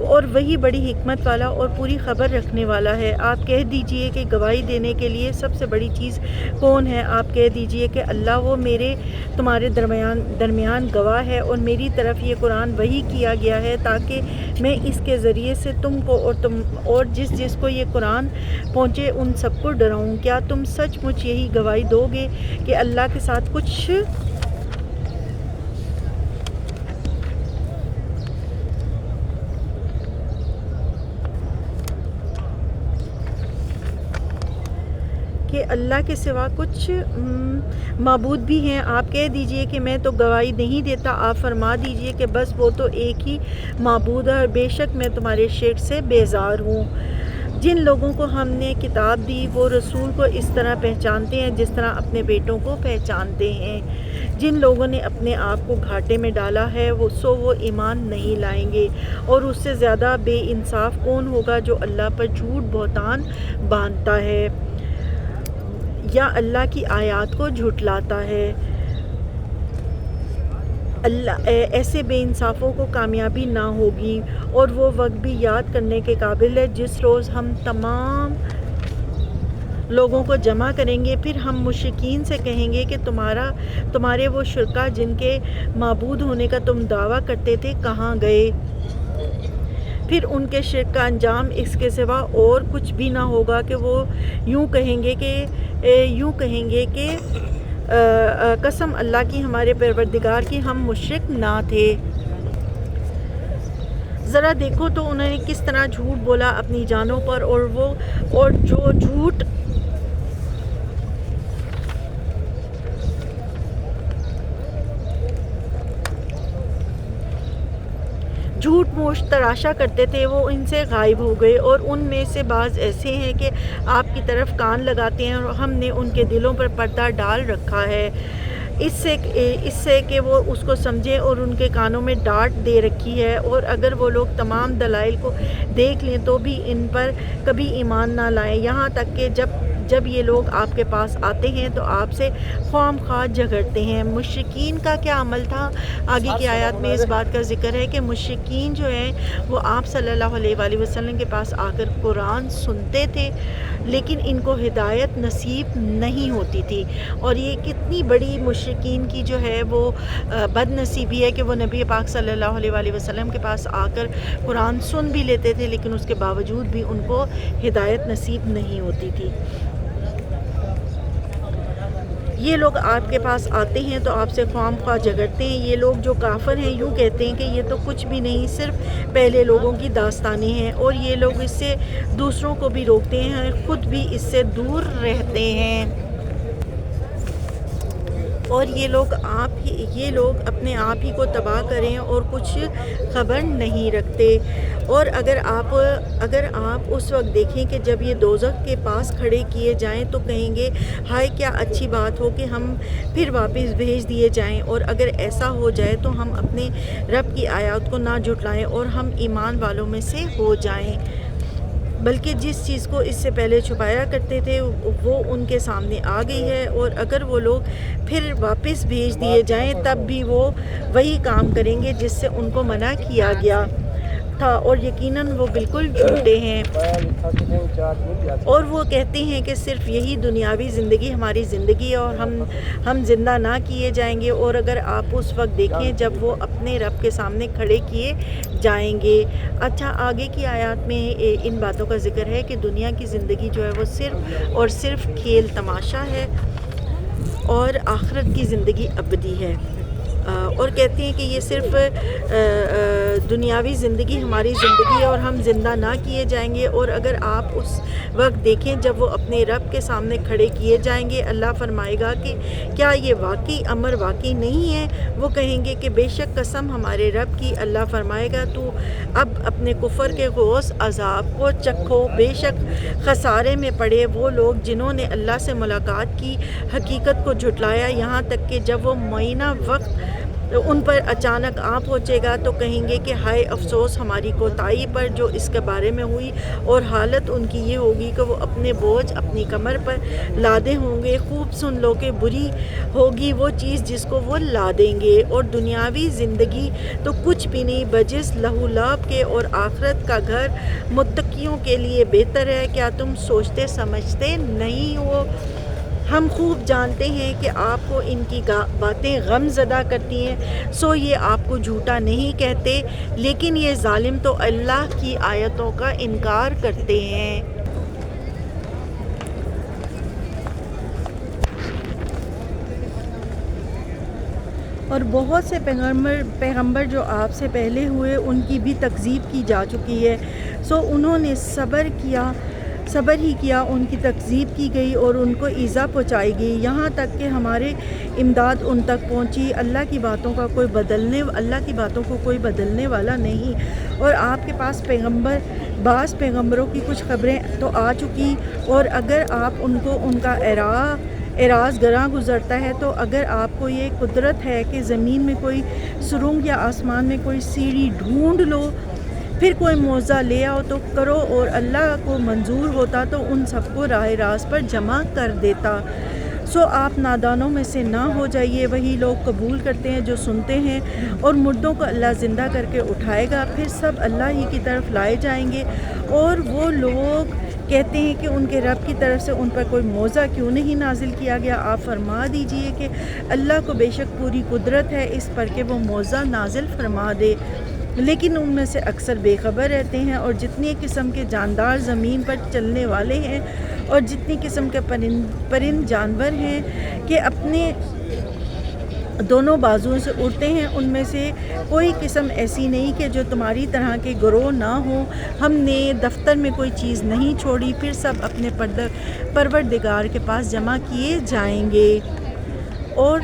اور وہی بڑی حکمت والا اور پوری خبر رکھنے والا ہے. آپ کہہ دیجئے کہ گواہی دینے کے لیے سب سے بڑی چیز کون ہے. آپ کہہ دیجئے کہ اللہ وہ میرے تمہارے درمیان گواہ ہے، اور میری طرف یہ قرآن وحی کیا گیا ہے تاکہ میں اس کے ذریعے سے تم کو اور جس کو یہ قرآن پہنچے ان سب کو ڈراؤں. کیا تم سچ مچ یہی گواہی دو گے کہ اللہ کے ساتھ کچھ کہ اللہ کے سوا کچھ معبود بھی ہیں، آپ کہہ دیجئے کہ میں تو گواہی نہیں دیتا، آپ فرما دیجئے کہ بس وہ تو ایک ہی معبود ہے، اور بے شک میں تمہارے شرک سے بیزار ہوں۔ جن لوگوں کو ہم نے کتاب دی وہ رسول کو اس طرح پہچانتے ہیں جس طرح اپنے بیٹوں کو پہچانتے ہیں۔ جن لوگوں نے اپنے آپ کو گھاٹے میں ڈالا ہے وہ ایمان نہیں لائیں گے، اور اس سے زیادہ بے انصاف کون ہوگا جو اللہ پر جھوٹ بہتان باندھتا ہے یا اللہ کی آیات کو جھٹلاتا ہے۔ اللہ ایسے بے انصافوں کو کامیابی نہ ہوگی، اور وہ وقت بھی یاد کرنے کے قابل ہے جس روز ہم تمام لوگوں کو جمع کریں گے، پھر ہم مشرکین سے کہیں گے کہ تمہارے وہ شرکا جن کے معبود ہونے کا تم دعویٰ کرتے تھے کہاں گئے؟ پھر ان کے شرک کا انجام اس کے سوا اور کچھ بھی نہ ہوگا کہ وہ یوں کہیں گے کہ قسم اللہ کی ہمارے پروردگار کی ہم مشرک نہ تھے۔ ذرا دیکھو تو انہوں نے کس طرح جھوٹ بولا اپنی جانوں پر، اور جو جھوٹ موش تراشا کرتے تھے وہ ان سے غائب ہو گئے، اور ان میں سے بعض ایسے ہیں کہ آپ کی طرف کان لگاتے ہیں، اور ہم نے ان کے دلوں پر پردہ ڈال رکھا ہے اس سے کہ وہ اس کو سمجھیں، اور ان کے کانوں میں ڈانٹ دے رکھی ہے، اور اگر وہ لوگ تمام دلائل کو دیکھ لیں تو بھی ان پر کبھی ایمان نہ لائیں، یہاں تک کہ جب یہ لوگ آپ کے پاس آتے ہیں تو آپ سے خواہ مخواہ جھگڑتے ہیں۔ مشرکین کا کیا عمل تھا؟ آگے کی آیات میں اس بات کا ذکر ہے کہ مشرکین جو ہیں وہ آپ صلی اللہ علیہ وآلہ وسلم کے پاس آ کر قرآن سنتے تھے، لیکن ان کو ہدایت نصیب نہیں ہوتی تھی، اور یہ کتنی بڑی مشرکین کی جو ہے وہ بد نصیبی ہے کہ وہ نبی پاک صلی اللہ علیہ وآلہ وسلم کے پاس آ کر قرآن سن بھی لیتے تھے، لیکن اس کے باوجود بھی ان کو ہدایت نصیب نہیں ہوتی تھی۔ یہ لوگ آپ کے پاس آتے ہیں تو آپ سے خواہ مخواہ جھگڑتے ہیں، یہ لوگ جو کافر ہیں یوں کہتے ہیں کہ یہ تو کچھ بھی نہیں، صرف پہلے لوگوں کی داستانیں ہیں، اور یہ لوگ اس سے دوسروں کو بھی روکتے ہیں، خود بھی اس سے دور رہتے ہیں، اور یہ لوگ اپنے آپ ہی کو تباہ کریں اور کچھ خبر نہیں رکھتے۔ اور اگر آپ اس وقت دیکھیں کہ جب یہ دوزخ کے پاس کھڑے کیے جائیں تو کہیں گے ہائے کیا اچھی بات ہو کہ ہم پھر واپس بھیج دیے جائیں، اور اگر ایسا ہو جائے تو ہم اپنے رب کی آیات کو نہ جھٹلائیں اور ہم ایمان والوں میں سے ہو جائیں، بلکہ جس چیز کو اس سے پہلے چھپایا کرتے تھے وہ ان کے سامنے آ گئی ہے، اور اگر وہ لوگ پھر واپس بھیج دیے جائیں تب بھی وہ وہی کام کریں گے جس سے ان کو منع کیا گیا تھا، اور یقیناً وہ بالکل جھوٹے ہیں، اور وہ کہتے ہیں کہ صرف یہی دنیاوی زندگی ہماری زندگی ہے اور ہم زندہ نہ کیے جائیں گے، اور اگر آپ اس وقت دیکھیں جب وہ اپنے رب کے سامنے کھڑے کیے جائیں گے۔ اچھا، آگے کی آیات میں ان باتوں کا ذکر ہے کہ دنیا کی زندگی جو ہے وہ صرف اور صرف کھیل تماشا ہے، اور آخرت کی زندگی ابدی ہے، اور کہتے ہیں کہ یہ صرف دنیاوی زندگی ہماری زندگی ہے اور ہم زندہ نہ کیے جائیں گے، اور اگر آپ اس وقت دیکھیں جب وہ اپنے رب کے سامنے کھڑے کیے جائیں گے، اللہ فرمائے گا کہ کیا یہ امر واقعی نہیں ہے؟ وہ کہیں گے کہ بے شک قسم ہمارے رب کی، اللہ فرمائے گا تو اب اپنے کفر کے غوث عذاب کو چکھو، بے شک خسارے میں پڑے وہ لوگ جنہوں نے اللہ سے ملاقات کی حقیقت کو جھٹلایا، یہاں تک کہ جب وہ معینہ وقت ان پر اچانک آ پہنچے گا تو کہیں گے کہ ہائے افسوس ہماری کوتاہی پر جو اس کے بارے میں ہوئی، اور حالت ان کی یہ ہوگی کہ وہ اپنے بوجھ اپنی کمر پر لادے ہوں گے، خوب سن لو کہ بری ہوگی وہ چیز جس کو وہ لادیں گے، اور دنیاوی زندگی تو کچھ بھی نہیں بجز لہو لعب کے، اور آخرت کا گھر متقیوں کے لیے بہتر ہے، کیا تم سوچتے سمجھتے نہیں ہو؟ ہم خوب جانتے ہیں کہ آپ کو ان کی باتیں غم زدہ کرتی ہیں، سو یہ آپ کو جھوٹا نہیں کہتے، لیکن یہ ظالم تو اللہ کی آیتوں کا انکار کرتے ہیں۔ اور بہت سے پیغمبر جو آپ سے پہلے ہوئے ان کی بھی تکذیب کی جا چکی ہے، سو انہوں نے صبر کیا صبر ہی کیا، ان کی تکذیب کی گئی اور ان کو ایذا پہنچائی گئی، یہاں تک کہ ہمارے امداد ان تک پہنچی۔ اللہ کی باتوں کو کوئی بدلنے والا نہیں، اور آپ کے پاس بعض پیغمبروں کی کچھ خبریں تو آ چکی، اور اگر آپ ان کو ان کا اعراض گراں گزرتا ہے، تو اگر آپ کو یہ قدرت ہے کہ زمین میں کوئی سرنگ یا آسمان میں کوئی سیڑھی ڈھونڈ لو، پھر کوئی معجزہ لے آؤ تو کرو، اور اللہ کو منظور ہوتا تو ان سب کو راہ راست پر جمع کر دیتا۔ سو آپ نادانوں میں سے نہ ہو جائیے، وہی لوگ قبول کرتے ہیں جو سنتے ہیں، اور مردوں کو اللہ زندہ کر کے اٹھائے گا، پھر سب اللہ ہی کی طرف لائے جائیں گے۔ اور وہ لوگ کہتے ہیں کہ ان کے رب کی طرف سے ان پر کوئی معجزہ کیوں نہیں نازل کیا گیا؟ آپ فرما دیجئے کہ اللہ کو بے شک پوری قدرت ہے اس پر کہ وہ معجزہ نازل فرما دے، لیکن ان میں سے اکثر بے خبر رہتے ہیں۔ اور جتنی قسم کے جاندار زمین پر چلنے والے ہیں، اور جتنی قسم کے پرند جانور ہیں کہ اپنے دونوں بازوؤں سے اڑتے ہیں، ان میں سے کوئی قسم ایسی نہیں کہ جو تمہاری طرح کے گروہ نہ ہوں۔ ہم نے دفتر میں کوئی چیز نہیں چھوڑی، پھر سب اپنے پروردگار کے پاس جمع کیے جائیں گے۔ اور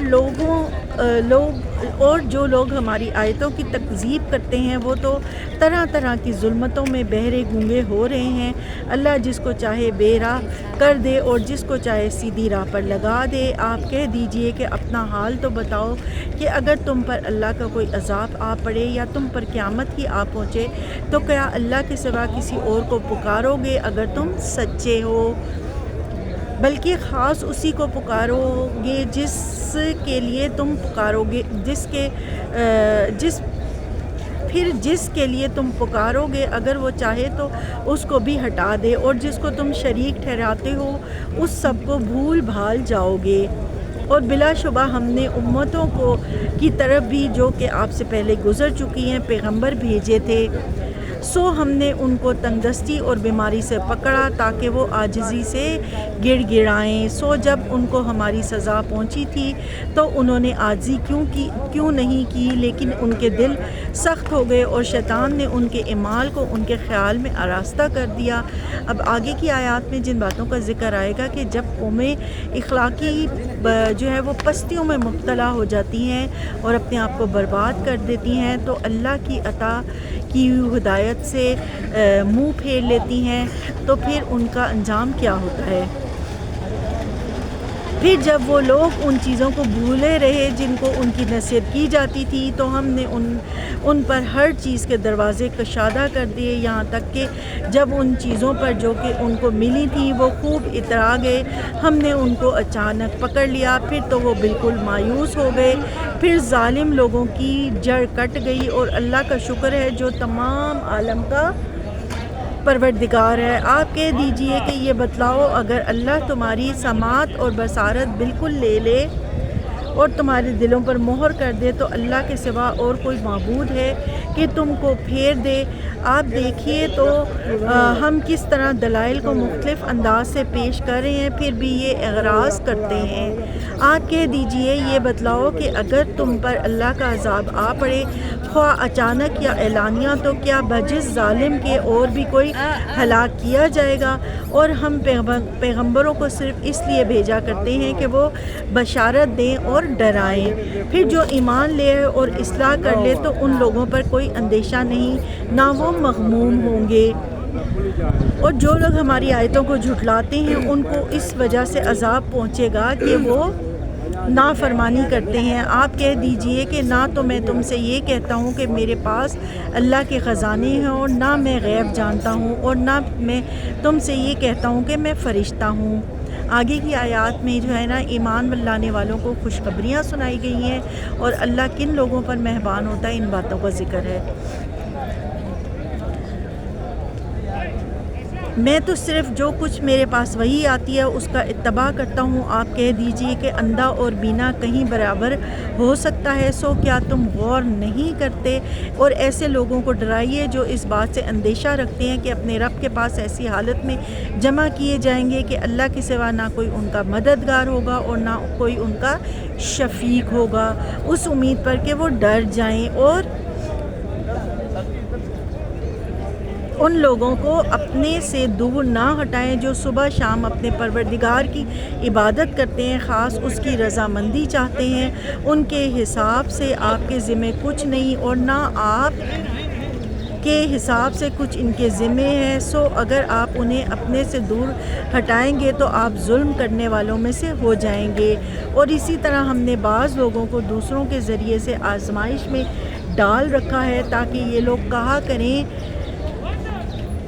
جو لوگ ہماری آیتوں کی تکذیب کرتے ہیں، وہ تو طرح طرح کی ظلمتوں میں بہرے گونگے ہو رہے ہیں۔ اللہ جس کو چاہے بے راہ کر دے اور جس کو چاہے سیدھی راہ پر لگا دے۔ آپ کہہ دیجئے کہ اپنا حال تو بتاؤ کہ اگر تم پر اللہ کا کوئی عذاب آ پڑے یا تم پر قیامت ہی آ پہنچے، تو کیا اللہ کے سوا کسی اور کو پکارو گے اگر تم سچے ہو؟ بلکہ خاص اسی کو پکارو گے جس کے لیے تم پکارو گے، جس کے لیے تم پکارو گے اگر وہ چاہے تو اس کو بھی ہٹا دے، اور جس کو تم شریک ٹھہراتے ہو اس سب کو بھول بھال جاؤ گے۔ اور بلا شبہ ہم نے امتوں کی طرف بھی جو کہ آپ سے پہلے گزر چکی ہیں پیغمبر بھیجے تھے، سو ہم نے ان کو تنگ دستی اور بیماری سے پکڑا تاکہ وہ عاجزی سے گڑ گڑائیں۔ سو جب ان کو ہماری سزا پہنچی تھی تو انہوں نے عاجزی کیوں نہیں کی، لیکن ان کے دل سخت ہو گئے اور شیطان نے ان کے اعمال کو ان کے خیال میں آراستہ کر دیا۔ اب آگے کی آیات میں جن باتوں کا ذکر آئے گا کہ جب قومیں اخلاقی جو ہے وہ پستیوں میں مبتلا ہو جاتی ہیں اور اپنے آپ کو برباد کر دیتی ہیں، تو اللہ کی عطا کی ہدایت سے منہ پھیر لیتی ہیں، تو پھر ان کا انجام کیا ہوتا ہے؟ پھر جب وہ لوگ ان چیزوں کو بھولے رہے جن کو ان کی نصیحت کی جاتی تھی، تو ہم نے ان پر ہر چیز کے دروازے کشادہ کر دیے، یہاں تک کہ جب ان چیزوں پر جو کہ ان کو ملی تھی وہ خوب اترا گئے، ہم نے ان کو اچانک پکڑ لیا، پھر تو وہ بالکل مایوس ہو گئے۔ پھر ظالم لوگوں کی جڑ کٹ گئی، اور اللہ کا شکر ہے جو تمام عالم کا پروردگار ہے۔ آپ کہہ دیجئے کہ یہ بتلاؤ، اگر اللہ تمہاری سماعت اور بصارت بالکل لے لے اور تمہارے دلوں پر مہر کر دے، تو اللہ کے سوا اور کوئی معبود ہے کہ تم کو پھیر دے؟ آپ دیکھیے تو ہم کس طرح دلائل کو مختلف انداز سے پیش کر رہے ہیں، پھر بھی یہ اعراض کرتے ہیں۔ آپ کہہ دیجئے یہ بتلاؤ کہ اگر تم پر اللہ کا عذاب آ پڑے، خواہ اچانک یا اعلانیہ، تو کیا بجز ظالم کے اور بھی کوئی ہلاک کیا جائے گا؟ اور ہم پیغمبروں کو صرف اس لیے بھیجا کرتے ہیں کہ وہ بشارت دیں اور ڈرائیں، پھر جو ایمان لے اور اصلاح کر لے تو ان لوگوں پر کوئی اندیشہ نہیں، نہ وہ مغموم ہوں گے۔ اور جو لوگ ہماری آیتوں کو جھٹلاتے ہیں ان کو اس وجہ سے عذاب پہنچے گا کہ وہ نافرمانی کرتے ہیں۔ آپ کہہ دیجئے کہ نہ تو میں تم سے یہ کہتا ہوں کہ میرے پاس اللہ کے خزانے ہیں، اور نہ میں غیب جانتا ہوں، اور نہ میں تم سے یہ کہتا ہوں کہ میں فرشتہ ہوں۔ آگے کی آیات میں جو ہے نا ایمان لانے والوں کو خوشخبریاں سنائی گئی ہیں، اور اللہ کن لوگوں پر مہربان ہوتا ہے ان باتوں کا ذکر ہے۔ میں تو صرف جو کچھ میرے پاس وحی آتی ہے اس کا اتباع کرتا ہوں۔ آپ کہہ دیجئے کہ اندھا اور بینا کہیں برابر ہو سکتا ہے؟ سو کیا تم غور نہیں کرتے؟ اور ایسے لوگوں کو ڈرائیے جو اس بات سے اندیشہ رکھتے ہیں کہ اپنے رب کے پاس ایسی حالت میں جمع کیے جائیں گے کہ اللہ کے سوا نہ کوئی ان کا مددگار ہوگا اور نہ کوئی ان کا شفیق ہوگا، اس امید پر کہ وہ ڈر جائیں ان لوگوں کو اپنے سے دور نہ ہٹائیں جو صبح شام اپنے پروردگار کی عبادت کرتے ہیں، خاص اس کی رضامندی چاہتے ہیں۔ ان کے حساب سے آپ کے ذمہ کچھ نہیں اور نہ آپ کے حساب سے کچھ ان کے ذمہ ہے، سو اگر آپ انہیں اپنے سے دور ہٹائیں گے تو آپ ظلم کرنے والوں میں سے ہو جائیں گے۔ اور اسی طرح ہم نے بعض لوگوں کو دوسروں کے ذریعے سے آزمائش میں ڈال رکھا ہے تاکہ یہ لوگ کہا کریں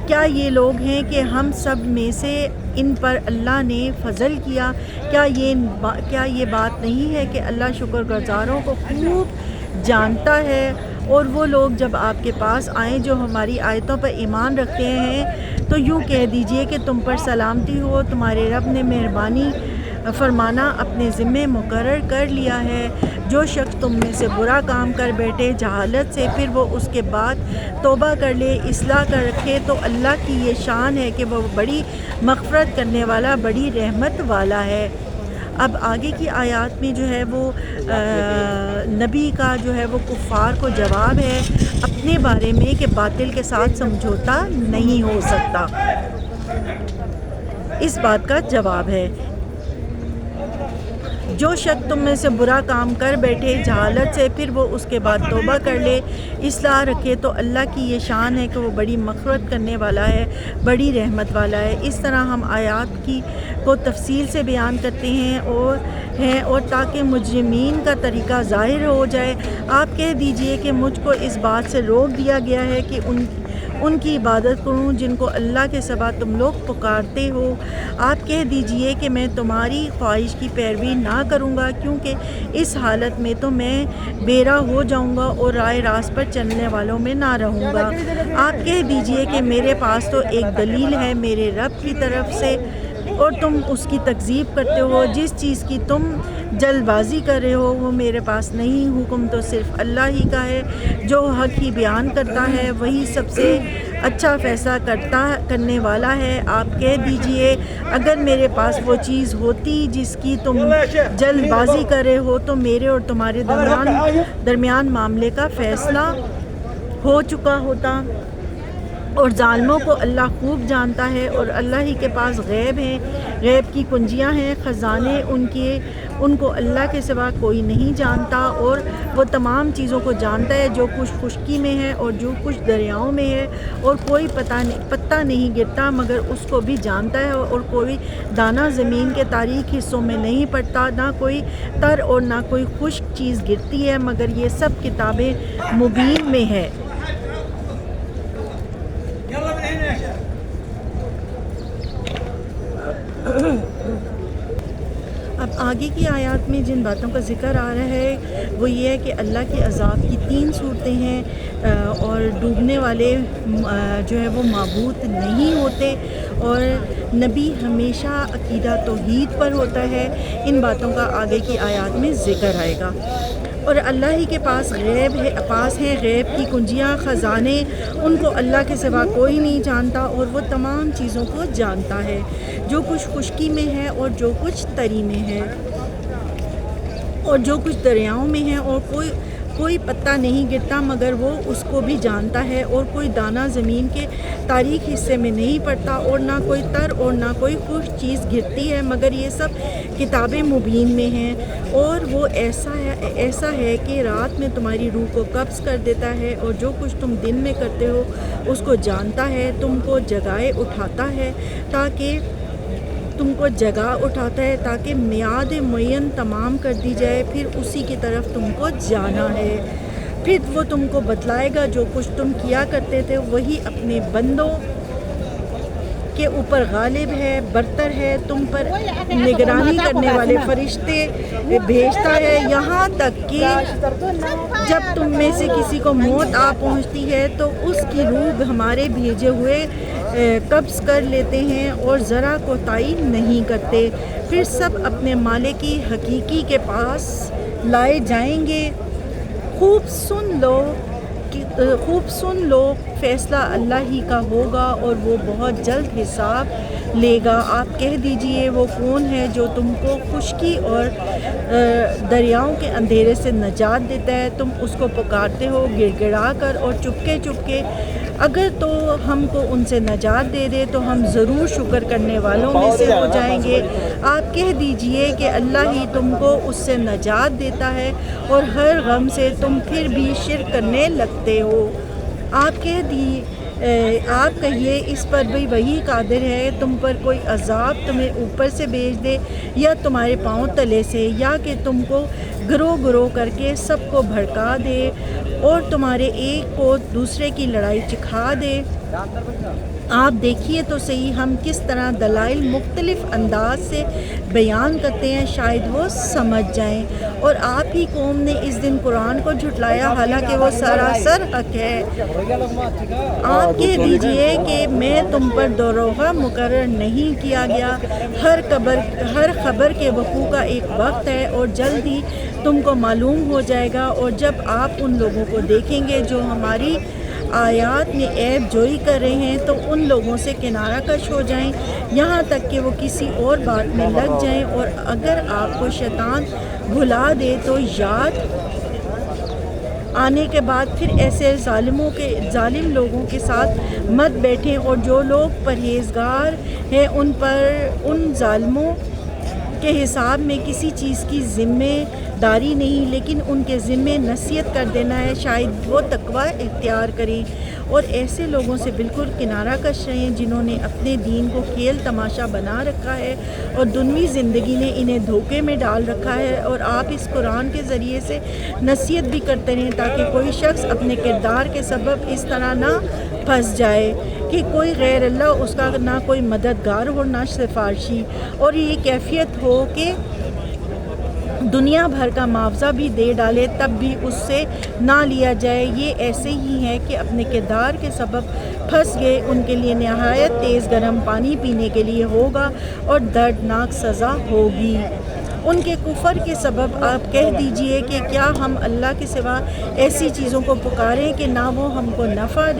کیا یہ لوگ ہیں کہ ہم سب میں سے ان پر اللہ نے فضل کیا؟ کیا یہ بات نہیں ہے کہ اللہ شکر گزاروں کو خوب جانتا ہے؟ اور وہ لوگ جب آپ کے پاس آئیں جو ہماری آیتوں پر ایمان رکھتے ہیں تو یوں کہہ دیجئے کہ تم پر سلامتی ہو، تمہارے رب نے مہربانی فرمانا اپنے ذمے مقرر کر لیا ہے۔ جو شخص تم میں سے برا کام کر بیٹھے جہالت سے، پھر وہ اس کے بعد توبہ کر لے، اصلاح کر رکھے، تو اللہ کی یہ شان ہے کہ وہ بڑی مغفرت کرنے والا، بڑی رحمت والا ہے۔ اب آگے کی آیات میں جو ہے وہ نبی کا جو ہے وہ کفار کو جواب ہے اپنے بارے میں کہ باطل کے ساتھ سمجھوتا نہیں ہو سکتا، اس بات کا جواب ہے۔ جو شخص تم میں سے برا کام کر بیٹھے جہالت سے، پھر وہ اس کے بعد توبہ کر لے، اصلاح رکھے، تو اللہ کی یہ شان ہے کہ وہ بڑی مغفرت کرنے والا ہے، بڑی رحمت والا ہے۔ اس طرح ہم آیات کو تفصیل سے بیان کرتے ہیں اور تاکہ مجرمین کا طریقہ ظاہر ہو جائے، آپ کہہ دیجئے کہ مجھ کو اس بات سے روک دیا گیا ہے کہ ان کی عبادت کروں جن کو اللہ کے سوا تم لوگ پکارتے ہو۔ آپ کہہ دیجئے کہ میں تمہاری خواہش کی پیروی نہ کروں گا، کیونکہ اس حالت میں تو میں بیرا ہو جاؤں گا اور رائے راست پر چلنے والوں میں نہ رہوں گا۔ آپ کہہ دیجئے کہ میرے پاس تو ایک دلیل ہے میرے رب کی طرف سے اور تم اس کی تکذیب کرتے ہو۔ جس چیز کی تم جلد بازی کر رہے ہو وہ میرے پاس نہیں، حکم تو صرف اللہ ہی کا ہے جو حق ہی بیان کرتا ہے، وہی سب سے اچھا فیصلہ کرنے والا ہے۔ آپ کہہ دیجئے اگر میرے پاس وہ چیز ہوتی جس کی تم جلد بازی کر رہے ہو تو میرے اور تمہارے درمیان معاملے کا فیصلہ ہو چکا ہوتا۔ اور ظالموں کو اللہ خوب جانتا ہے اور اللہ ہی کے پاس غیب ہیں، غیب کی کنجیاں ہیں، خزانے ان کو اللہ کے سوا کوئی نہیں جانتا، اور وہ تمام چیزوں کو جانتا ہے جو کچھ خشکی میں ہے اور جو کچھ دریاؤں میں ہے، اور کوئی پتہ نہیں گرتا مگر اس کو بھی جانتا ہے، اور کوئی دانہ زمین کے تاریک حصوں میں نہیں پڑتا، نہ کوئی تر اور نہ کوئی خشک چیز گرتی ہے مگر یہ سب کتاب مبین میں ہے۔ اب آگے کی آیات میں جن باتوں کا ذکر آ رہا ہے وہ یہ ہے کہ اللہ کے عذاب کی 3 صورتیں ہیں، اور ڈوبنے والے جو ہے وہ معبود نہیں ہوتے، اور نبی ہمیشہ عقیدہ توحید پر ہوتا ہے۔ ان باتوں کا آگے کی آیات میں ذکر آئے گا۔ اور اللہ ہی کے پاس ہیں غیب کی کنجیاں، خزانے، ان کو اللہ کے سوا کوئی نہیں جانتا، اور وہ تمام چیزوں کو جانتا ہے جو کچھ خشکی میں ہے اور جو کچھ تری میں ہے اور جو کچھ دریاؤں میں ہے، اور کوئی پتہ نہیں گرتا مگر وہ اس کو بھی جانتا ہے، اور کوئی دانہ زمین کے تاریک حصے میں نہیں پڑتا، اور نہ کوئی تر اور نہ کوئی خشک چیز گرتی ہے مگر یہ سب کتاب مبین میں ہیں۔ اور وہ ایسا ہے کہ رات میں تمہاری روح کو قبض کر دیتا ہے، اور جو کچھ تم دن میں کرتے ہو اس کو جانتا ہے، تم کو جگائے اٹھاتا ہے تاکہ میعاد معین تمام کر دی جائے، پھر اسی کی طرف تم کو جانا ہے۔ پھر وہ تم کو بتلائے گا جو کچھ تم کیا کرتے تھے، وہی اپنے بندوں کے اوپر غالب ہے، برتر ہے، تم پر نگرانی کرنے والے فرشتے بھیجتا ہے، یہاں تک کہ جب تم میں سے کسی کو موت آ پہنچتی ہے تو اس کی روح ہمارے بھیجے ہوئے قبض کر لیتے ہیں اور ذرا کوتاہی نہیں کرتے، پھر سب اپنے مالک حقیقی کے پاس لائے جائیں گے۔ خوب سن لو فیصلہ اللہ ہی کا ہوگا اور وہ بہت جلد حساب لے گا۔ آپ کہہ دیجئے وہ کون ہے جو تم کو خشکی اور دریاؤں کے اندھیرے سے نجات دیتا ہے؟ تم اس کو پکارتے ہو گڑ گڑا کر اور چپکے چپکے اگر تو ہم کو ان سے نجات دے دے تو ہم ضرور شکر کرنے والوں میں سے ہو جائیں گے۔ آپ کہہ دیجئے کہ اللہ ہی تم کو اس سے نجات دیتا ہے اور ہر غم سے تم پھر بھی شرک کرنے لگتے ہو۔ آپ کہیے اس پر بھی وہی قادر ہے تم پر کوئی عذاب تمہیں اوپر سے بھیج دے یا تمہارے پاؤں تلے سے، یا کہ تم کو گروہ گروہ کر کے سب کو بھڑکا دے اور تمہارے ایک کو دوسرے کی لڑائی چکھا دے۔ آپ دیکھیے تو صحیح ہم کس طرح دلائل مختلف انداز سے بیان کرتے ہیں، شاید وہ سمجھ جائیں۔ اور آپ ہی قوم نے اس دن قرآن کو جھٹلایا حالانکہ وہ سراسر حق ہے۔ آپ کہہ دیجئے کہ میں تم پر دروغہ مقرر نہیں کیا گیا۔ ہر خبر کے وقوع کا ایک وقت ہے اور جلد ہی تم کو معلوم ہو جائے گا۔ اور جب آپ ان لوگوں کو دیکھیں گے جو ہماری آیات میں عیب جوئی کر رہے ہیں تو ان لوگوں سے کنارہ کش ہو جائیں یہاں تک کہ وہ کسی اور بات میں لگ جائیں۔ اور اگر آپ کو شیطان بھلا دے تو یاد آنے کے بعد پھر ایسے ظالم لوگوں کے ساتھ مت بیٹھیں، اور جو لوگ پرہیزگار ہیں ان ظالموں کے حساب میں کسی چیز کی ذمہ داری نہیں، لیکن ان کے ذمے نصیحت کر دینا ہے، شاید وہ تقوی اختیار کریں۔ اور ایسے لوگوں سے بالکل کنارہ کش رہیں جنہوں نے اپنے دین کو کھیل تماشا بنا رکھا ہے اور دنیوی زندگی نے انہیں دھوکے میں ڈال رکھا ہے۔ اور آپ اس قرآن کے ذریعے سے نصیحت بھی کرتے رہیں تاکہ کوئی شخص اپنے کردار کے سبب اس طرح نہ پھنس جائے کہ کوئی غیر اللہ اس کا نہ کوئی مددگار ہو نہ سفارشی، اور یہ کیفیت ہو کہ دنیا بھر کا معاوضہ بھی دے ڈالے تب بھی اس سے نہ لیا جائے۔ یہ ایسے ہی ہے کہ اپنے کردار کے سبب پھنس گئے، ان کے لیے نہایت تیز گرم پانی پینے کے لیے ہوگا اور دردناک سزا ہوگی۔ ان کے کفر کے سبب آپ کہہ دیجئے کہ کیا ہم اللہ کے سوا ایسی چیزوں کو پکاریں کہ نہ وہ ہم کو نفع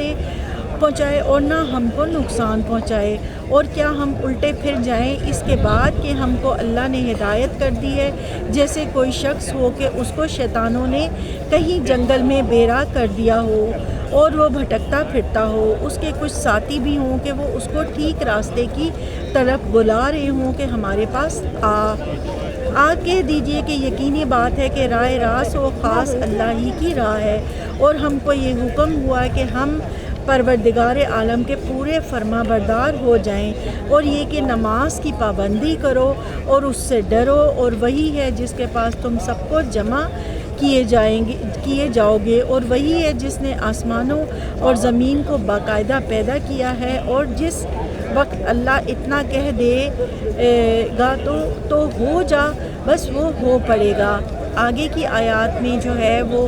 پہنچائے اور نہ ہم کو نقصان پہنچائے، اور کیا ہم الٹے پھر جائیں اس کے بعد کہ ہم کو اللہ نے ہدایت کر دی ہے، جیسے کوئی شخص ہو کہ اس کو شیطانوں نے کہیں جنگل میں بیرا کر دیا ہو اور وہ بھٹکتا پھرتا ہو، اس کے کچھ ساتھی بھی ہوں کہ وہ اس کو ٹھیک راستے کی طرف بلا رہے ہوں کہ ہمارے پاس آپ کہہ دیجئے کہ یقینی بات ہے کہ راہ راست و خاص اللہ ہی کی راہ ہے، اور ہم کو یہ حکم ہوا ہے کہ ہم پروردگار عالم کے پورے فرما بردار ہو جائیں، اور یہ کہ نماز کی پابندی کرو اور اس سے ڈرو، اور وہی ہے جس کے پاس تم سب کو جمع کیے جاؤ گے، اور وہی ہے جس نے آسمانوں اور زمین کو باقاعدہ پیدا کیا ہے، اور جس وقت اللہ اتنا کہہ دے گا تو ہو جا، بس وہ ہو پڑے گا۔ آگے کی آیات میں جو ہے وہ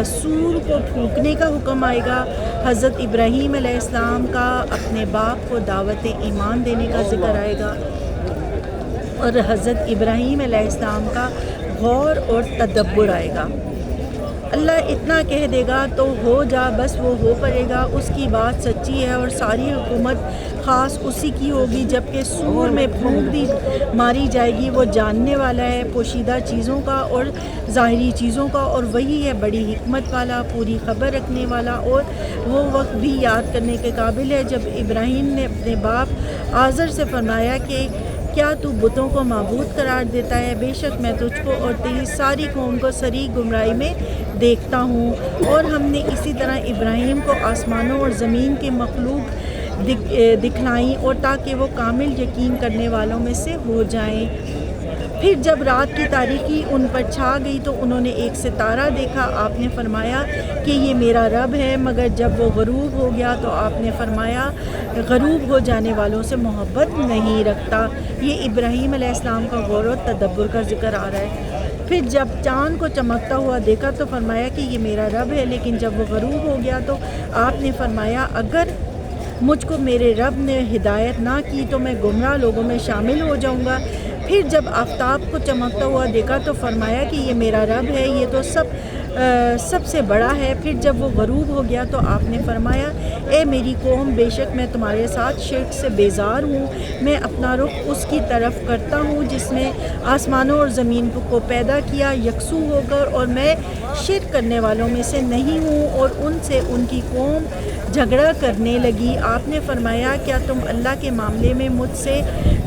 سور کو پھونکنے کا حکم آئے گا، حضرت ابراہیم علیہ السلام کا اپنے باپ کو دعوت ایمان دینے کا ذکر آئے گا، اور حضرت ابراہیم علیہ السلام کا غور اور تدبر آئے گا۔ اللہ اتنا کہہ دے گا تو ہو جا، بس وہ ہو پڑے گا، اس کی بات سچی ہے اور ساری حکومت خاص اسی کی ہوگی۔ جبکہ سور میں پھونک ماری جائے گی، وہ جاننے والا ہے پوشیدہ چیزوں کا اور ظاہری چیزوں کا، اور وہی ہے بڑی حکمت والا، پوری خبر رکھنے والا، اور وہ وقت بھی یاد کرنے کے قابل ہے جب ابراہیم نے اپنے باپ آزر سے فرمایا کہ کیا تو بتوں کو معبود قرار دیتا ہے؟ بے شک میں تجھ کو اور تیری ساری قوم کو سری گمراہی میں دیکھتا ہوں۔ اور ہم نے اسی طرح ابراہیم کو آسمانوں اور زمین کے مخلوق دکھلائیں، اور تاکہ وہ کامل یقین کرنے والوں میں سے ہو جائیں۔ پھر جب رات کی تاریکی ان پر چھا گئی تو انہوں نے ایک ستارہ دیکھا، آپ نے فرمایا کہ یہ میرا رب ہے، مگر جب وہ غروب ہو گیا تو آپ نے فرمایا غروب ہو جانے والوں سے محبت نہیں رکھتا۔ یہ ابراہیم علیہ السلام کا غور و تدبر کا ذکر آ رہا ہے۔ پھر جب چاند کو چمکتا ہوا دیکھا تو فرمایا کہ یہ میرا رب ہے، لیکن جب وہ غروب ہو گیا تو آپ نے فرمایا اگر مجھ کو میرے رب نے ہدایت نہ کی تو میں گمراہ لوگوں میں شامل ہو جاؤں گا۔ پھر جب آفتاب کو چمکتا ہوا دیکھا تو فرمایا کہ یہ میرا رب ہے، یہ تو سب سے بڑا ہے۔ پھر جب وہ غروب ہو گیا تو آپ نے فرمایا اے میری قوم، بے شک میں تمہارے ساتھ شرک سے بیزار ہوں، میں اپنا رخ اس کی طرف کرتا ہوں جس نے آسمانوں اور زمین کو پیدا کیا یکسو ہو کر، اور میں شرک کرنے والوں میں سے نہیں ہوں۔ اور ان سے ان کی قوم جھگڑا کرنے لگی۔ آپ نے فرمایا کیا تم اللہ کے معاملے میں مجھ سے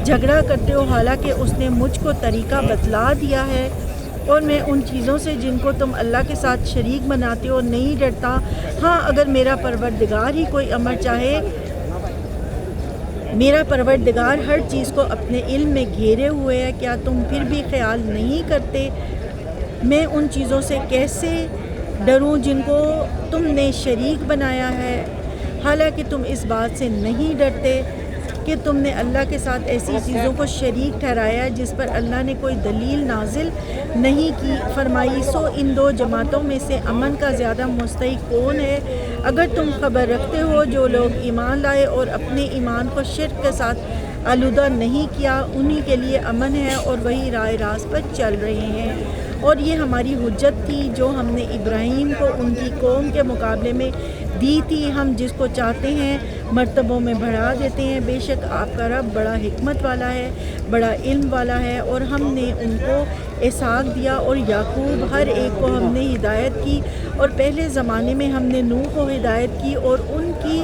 جھگڑا کرتے ہو حالانکہ اس نے مجھ کو طریقہ بتلا دیا ہے، اور میں ان چیزوں سے جن کو تم اللہ کے ساتھ شریک بناتے ہو نہیں ڈرتا؟ ہاں اگر میرا پروردگار ہی کوئی امر چاہے، میرا پروردگار ہر چیز کو اپنے علم میں گھیرے ہوئے ہے، کیا تم پھر بھی خیال نہیں کرتے؟ میں ان چیزوں سے کیسے ڈروں جن کو تم نے شریک بنایا ہے، حالانکہ تم اس بات سے نہیں ڈرتے کہ تم نے اللہ کے ساتھ ایسی چیزوں کو شریک ٹھہرایا جس پر اللہ نے کوئی دلیل نازل نہیں کی۔ فرمائی سو ان دو جماعتوں میں سے امن کا زیادہ مستحق کون ہے؟ اگر تم خبر رکھتے ہو جو لوگ ایمان لائے اور اپنے ایمان کو شرک کے ساتھ آلودہ نہیں کیا، انہی کے لیے امن ہے اور وہی راہ راست پر چل رہے ہیں۔ اور یہ ہماری حجت تھی جو ہم نے ابراہیم کو ان کی قوم کے مقابلے میں دی تھی، ہم جس کو چاہتے ہیں مرتبوں میں بڑھا دیتے ہیں، بے شک آپ کا رب بڑا حکمت والا ہے، بڑا علم والا ہے۔ اور ہم نے ان کو اسحاق دیا اور یعقوب، ہر ایک کو ہم نے ہدایت کی، اور پہلے زمانے میں ہم نے نوح کو ہدایت کی اور ان کی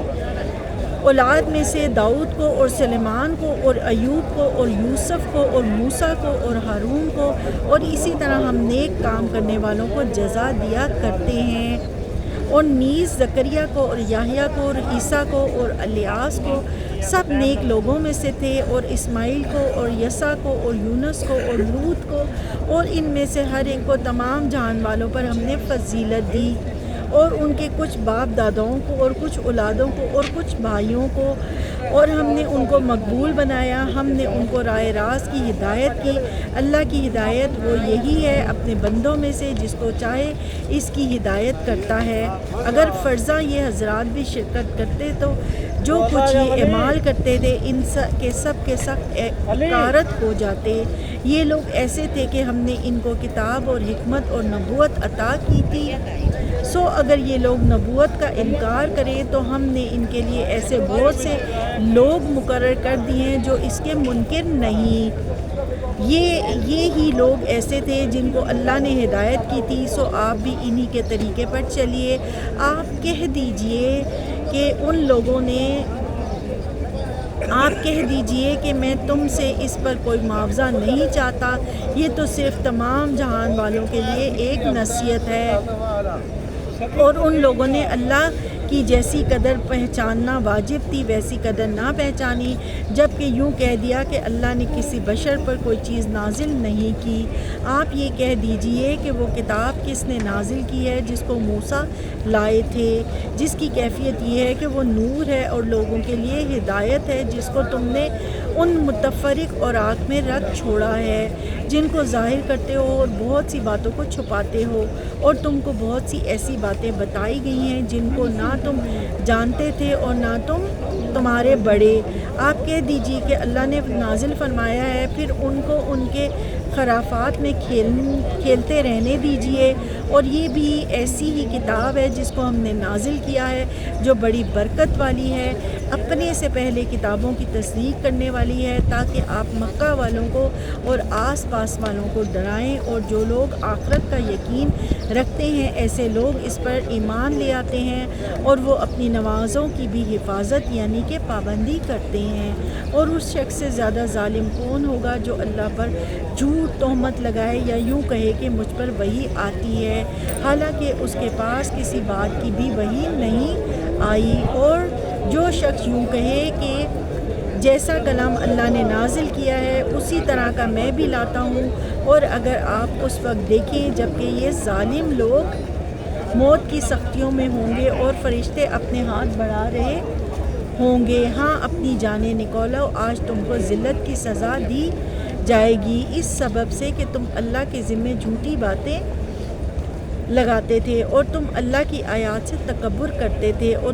اولاد میں سے داؤد کو اور سلیمان کو اور ایوب کو اور یوسف کو اور موسیٰ کو اور ہارون کو، اور اسی طرح ہم نیک کام کرنے والوں کو جزا دیا کرتے ہیں۔ اور نیز زکریا کو اور یحییٰ کو اور عیسیٰ کو اور الیاس کو، سب نیک لوگوں میں سے تھے، اور اسماعیل کو اور یسع کو اور یونس کو اور لوط کو، اور ان میں سے ہر ایک کو تمام جہان والوں پر ہم نے فضیلت دی، اور ان کے کچھ باپ داداؤں کو اور کچھ اولادوں کو اور کچھ بھائیوں کو، اور ہم نے ان کو مقبول بنایا، ہم نے ان کو راہ راست کی ہدایت کی۔ اللہ کی ہدایت وہ یہی ہے اپنے بندوں میں سے جس کو چاہے اس کی ہدایت کرتا ہے۔ اگر فرضاً یہ حضرات بھی شرکت کرتے تو جو کچھ یہ اعمال کرتے تھے ان کے سب غارت ہو جاتے۔ یہ لوگ ایسے تھے کہ ہم نے ان کو کتاب اور حکمت اور نبوت عطا کی تھی، سو اگر یہ لوگ نبوت کا انکار کریں تو ہم نے ان کے لیے ایسے بہت سے لوگ مقرر کر دیے ہیں جو اس کے منکر نہیں۔ یہ ہی لوگ ایسے تھے جن کو اللہ نے ہدایت کی تھی، سو آپ بھی انہی کے طریقے پر چلیے۔ آپ کہہ دیجئے کہ میں تم سے اس پر کوئی معاوضہ نہیں چاہتا، یہ تو صرف تمام جہان والوں کے لیے ایک نصیحت ہے۔ اور ان لوگوں نے اللہ کی جیسی قدر پہچاننا واجب تھی ویسی قدر نہ پہچانی، جبکہ یوں کہہ دیا کہ اللہ نے کسی بشر پر کوئی چیز نازل نہیں کی۔ آپ یہ کہہ دیجئے کہ وہ کتاب کس نے نازل کی ہے جس کو موسیٰ لائے تھے، جس کی کیفیت یہ ہے کہ وہ نور ہے اور لوگوں کے لیے ہدایت ہے، جس کو تم نے ان متفرق اوراق میں رکھ چھوڑا ہے جن کو ظاہر کرتے ہو اور بہت سی باتوں کو چھپاتے ہو، اور تم کو بہت سی ایسی باتیں بتائی گئی ہیں جن کو نہ تم جانتے تھے اور نہ تمہارے بڑے۔ آپ کہہ دیجئے کہ اللہ نے نازل فرمایا ہے، پھر ان کو ان کے خرافات میں کھیلتے رہنے دیجئے، اور یہ بھی ایسی ہی کتاب ہے جس کو ہم نے نازل کیا ہے جو بڑی برکت والی ہے، اپنے سے پہلے کتابوں کی تصدیق کرنے والی ہے، تاکہ آپ مکہ والوں کو اور آس پاس والوں کو ڈرائیں، اور جو لوگ آخرت کا یقین رکھتے ہیں ایسے لوگ اس پر ایمان لے آتے ہیں، اور وہ اپنی نمازوں کی بھی حفاظت یعنی کہ پابندی کرتے ہیں۔ اور اس شخص سے زیادہ ظالم کون ہوگا جو اللہ پر جھوٹ تہمت لگائے یا یوں کہے کہ مجھ پر وحی آتی ہے حالانکہ اس کے پاس کسی بات کی بھی وحی نہیں آئی، اور جو شخص یوں کہے کہ جیسا کلام اللہ نے نازل کیا ہے اسی طرح کا میں بھی لاتا ہوں، اور اگر آپ اس وقت دیکھیں جبکہ یہ ظالم لوگ موت کی سختیوں میں ہوں گے اور فرشتے اپنے ہاتھ بڑھا رہے ہوں گے، ہاں اپنی جانیں نکالو، آج تم کو ذلت کی سزا دی جائے گی اس سبب سے کہ تم اللہ کے ذمے جھوٹی باتیں لگاتے تھے اور تم اللہ کی آیات سے تکبر کرتے تھے، اور